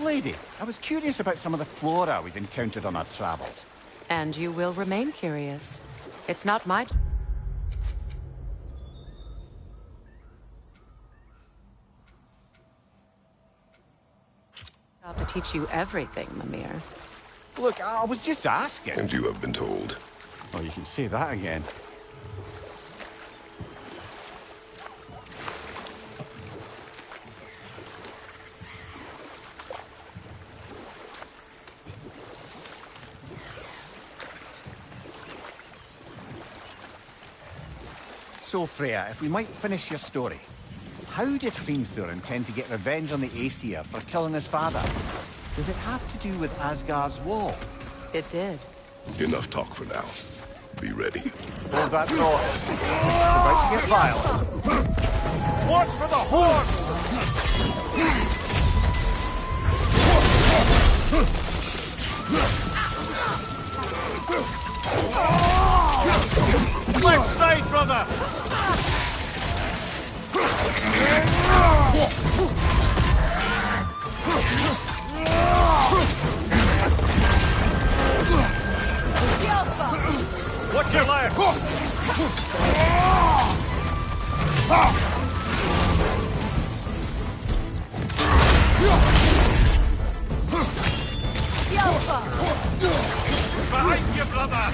old lady. I was curious about some of the flora we've encountered on our travels. And you will remain curious. It's not my job to teach you everything, Mimir. Look, I was just asking. And you have been told. Oh, you can say that again. So, Freya, if we might finish your story. How did Hrimthur intend to get revenge on the Aesir for killing his father? Did it have to do with Asgard's wall? It did. Enough talk for now. Be ready. Hold that thought. It's about to get violent. Watch for the horse! Left side, brother! Watch your left! Behind you, brother!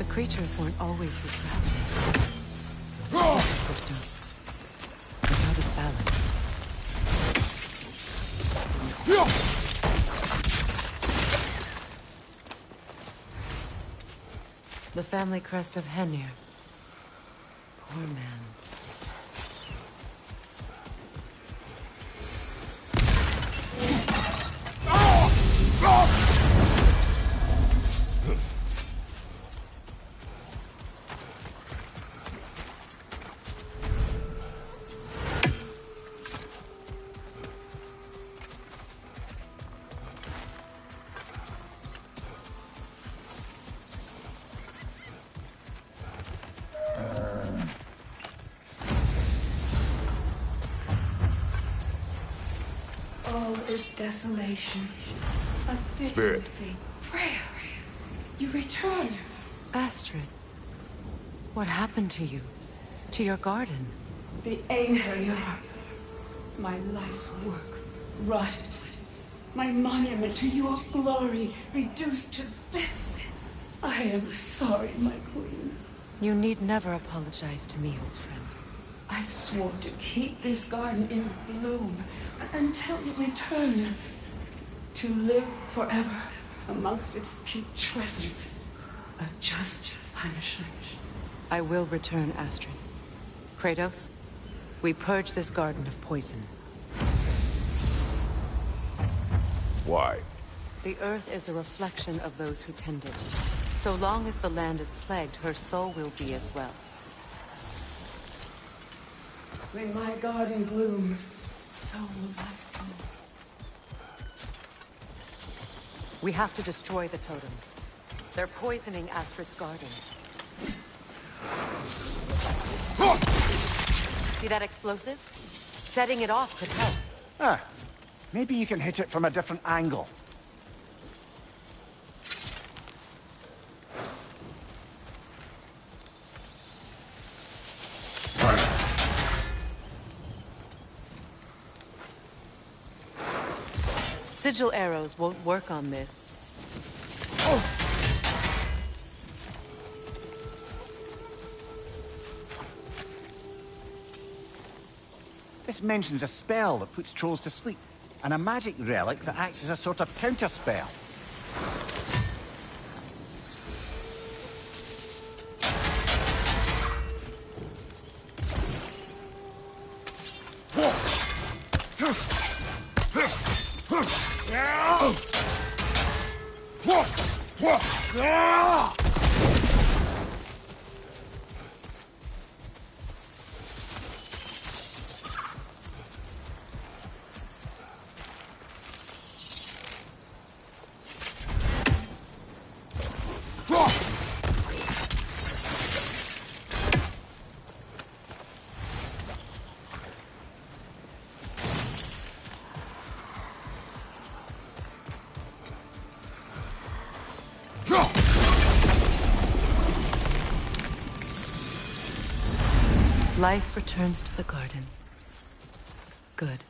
Creatures weren't always this loud. The system was out of balance. The family crest of Henir. Poor man. All is desolation. A fitting Spirit. fate. Freya, you return. Astrid, what happened to you? To your garden? The angry are. My life's work rotted. My monument to your glory reduced to this. I am sorry, my queen. You need never apologize to me, old friend. I swore to keep this garden in bloom until you return. To live forever amongst its putrescence. A just punishment. I will return, Astrid. Kratos, we purge this garden of poison. Why? The earth is a reflection of those who tend it. So long as the land is plagued, her soul will be as well. When my garden blooms, so will my soul. We have to destroy the totems. They're poisoning Astrid's garden. See that explosive? Setting it off could help. Ah, maybe you can hit it from a different angle. Sigil arrows won't work on this. This mentions a spell that puts trolls to sleep, and a magic relic that acts as a sort of counter-spell. Life returns to the garden. Good.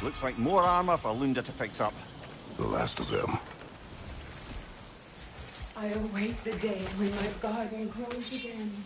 Looks like more armor for Lunda to fix up. The last of them. I await the day when my garden grows again.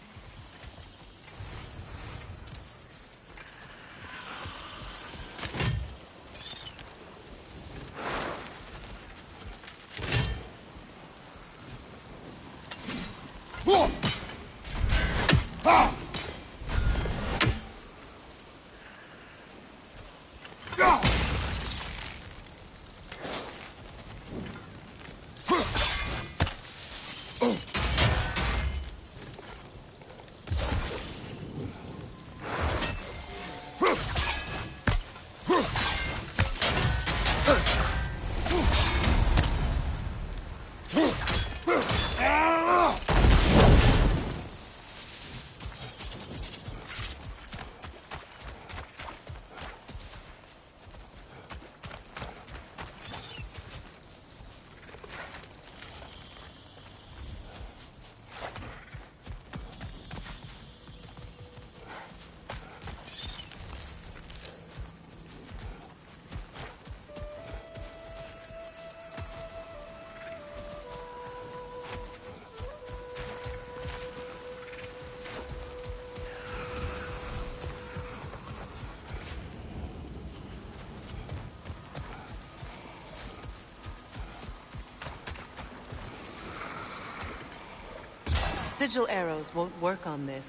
Sigil arrows won't work on this.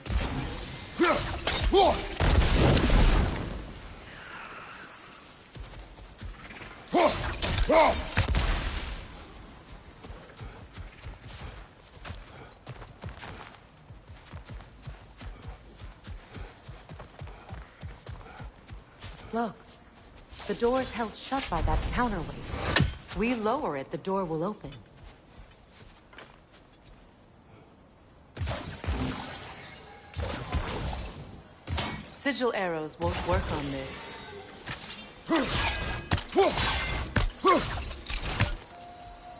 Look, the door's held shut by that counterweight. We lower it, the door will open. Sigil arrows won't work on this.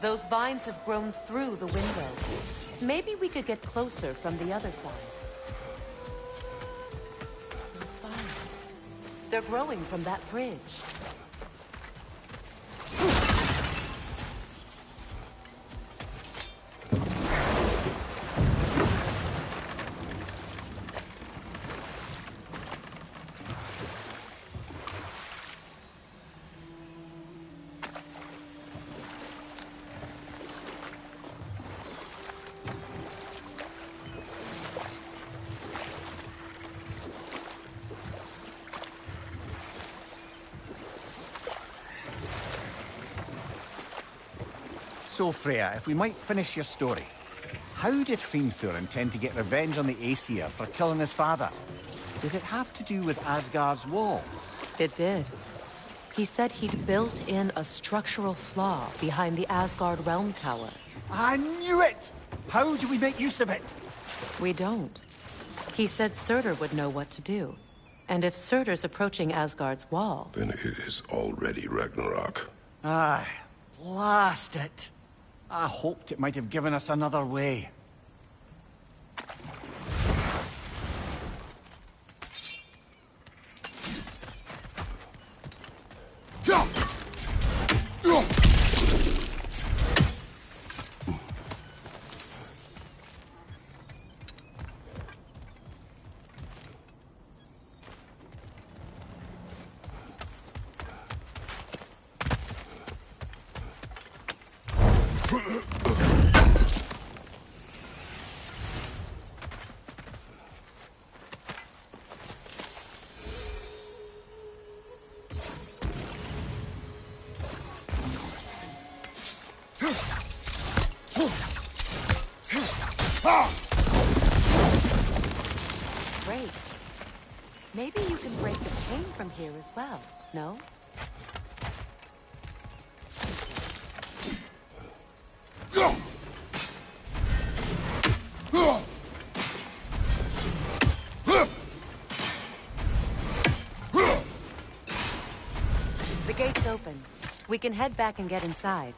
Those vines have grown through the window. Maybe we could get closer from the other side. Those vines. They're growing from that bridge. So, Freya, if we might finish your story. How did Hrimthur intend to get revenge on the Aesir for killing his father? Did it have to do with Asgard's wall? It did. He said he'd built in a structural flaw behind the Asgard Realm Tower. I knew it! How do we make use of it? We don't. He said Surtur would know what to do. And if Surtur's approaching Asgard's wall... Then it is already Ragnarok. Aye, blast it. I hoped it might have given us another way. Great. Maybe you can break the chain from here as well, no? The gate's open. We can head back and get inside.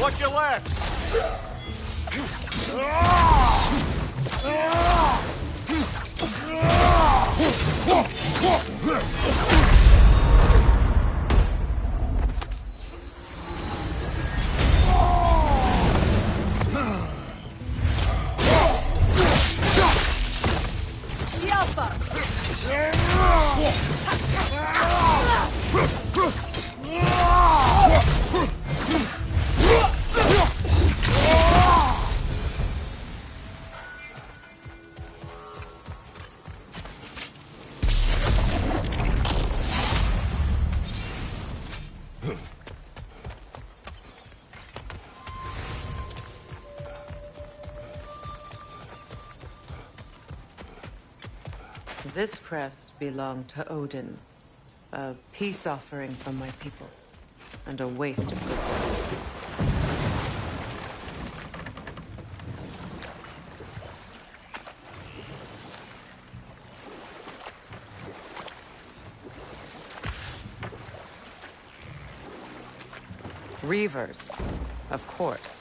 Watch your left! This crest belonged to Odin. A peace offering from my people. And a waste of goodwill. Reavers, of course.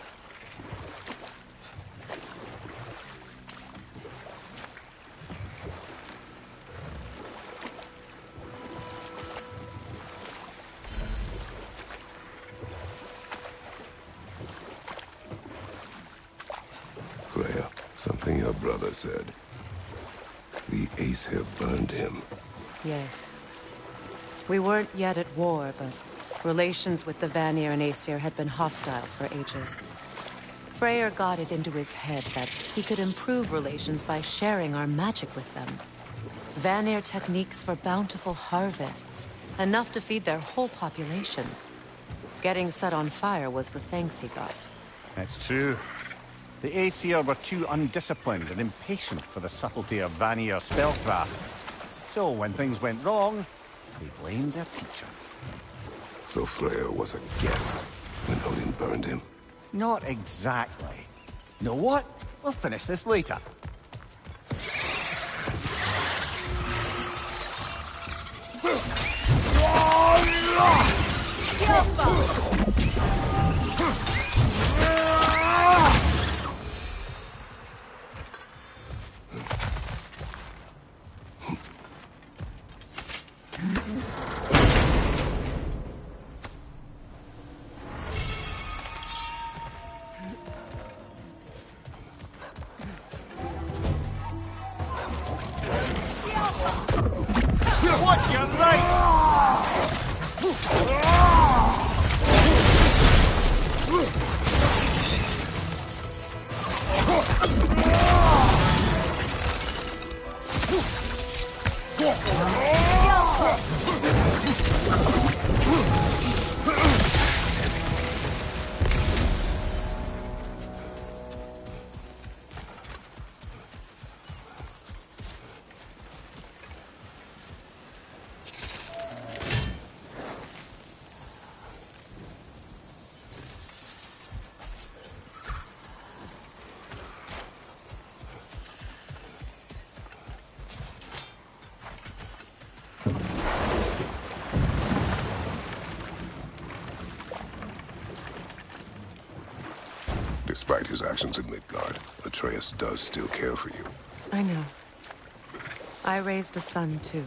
Freya, something your brother said. The Aesir burned him. Yes. We weren't yet at war, but relations with the Vanir and Aesir had been hostile for ages. Freyr got it into his head that he could improve relations by sharing our magic with them. Vanir techniques for bountiful harvests, enough to feed their whole population. Getting set on fire was the thanks he got. It's true. The Aesir were too undisciplined and impatient for the subtlety of Vanir spellcraft. So when things went wrong, they blamed their teacher. So Freya was a guest when Odin burned him? Not exactly. You know what? We'll finish this later. Despite his actions in Midgard, Atreus does still care for you. I know. I raised a son, too.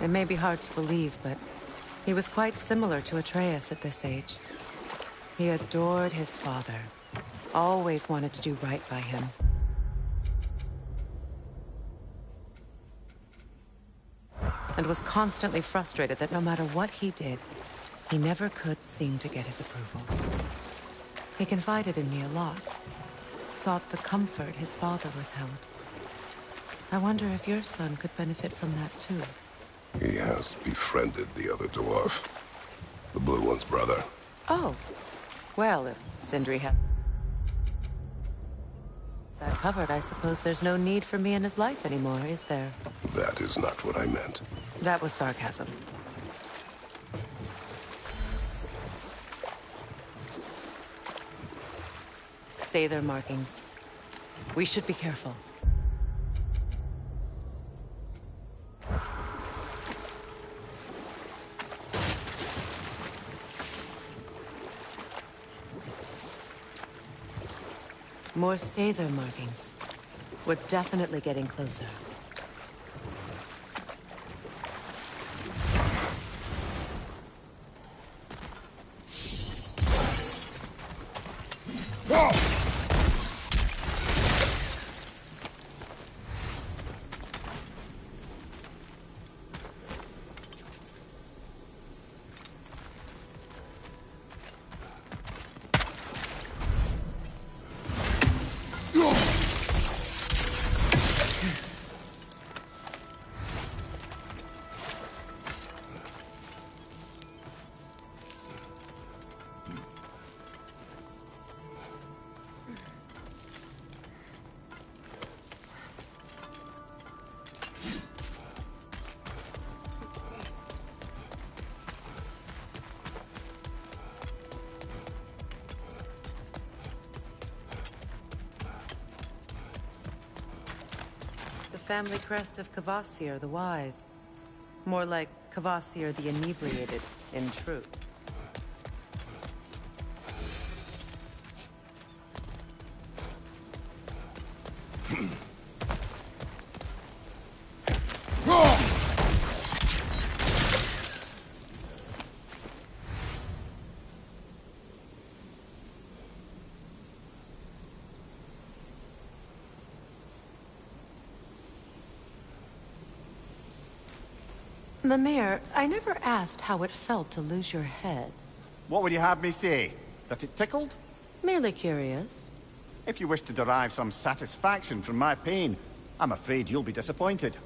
It may be hard to believe, but he was quite similar to Atreus at this age. He adored his father, always wanted to do right by him. And was constantly frustrated that no matter what he did, he never could seem to get his approval. He confided in me a lot, sought the comfort his father withheld. I wonder if your son could benefit from that too. He has befriended the other dwarf. The blue one's brother. Oh. Well, if Sindri had that covered, I suppose there's no need for me in his life anymore, is there? That is not what I meant. That was sarcasm. Say their markings. We should be careful. More Sather markings. We're definitely getting closer. Family crest of Kvasir the Wise. More like Kvasir the Inebriated, in truth. Mimir, I never asked how it felt to lose your head. What would you have me say? That it tickled? Merely curious. If you wish to derive some satisfaction from my pain, I'm afraid you'll be disappointed.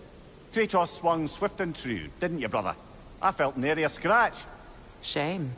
Kratos swung swift and true, didn't you, brother? I felt nary a scratch. Shame.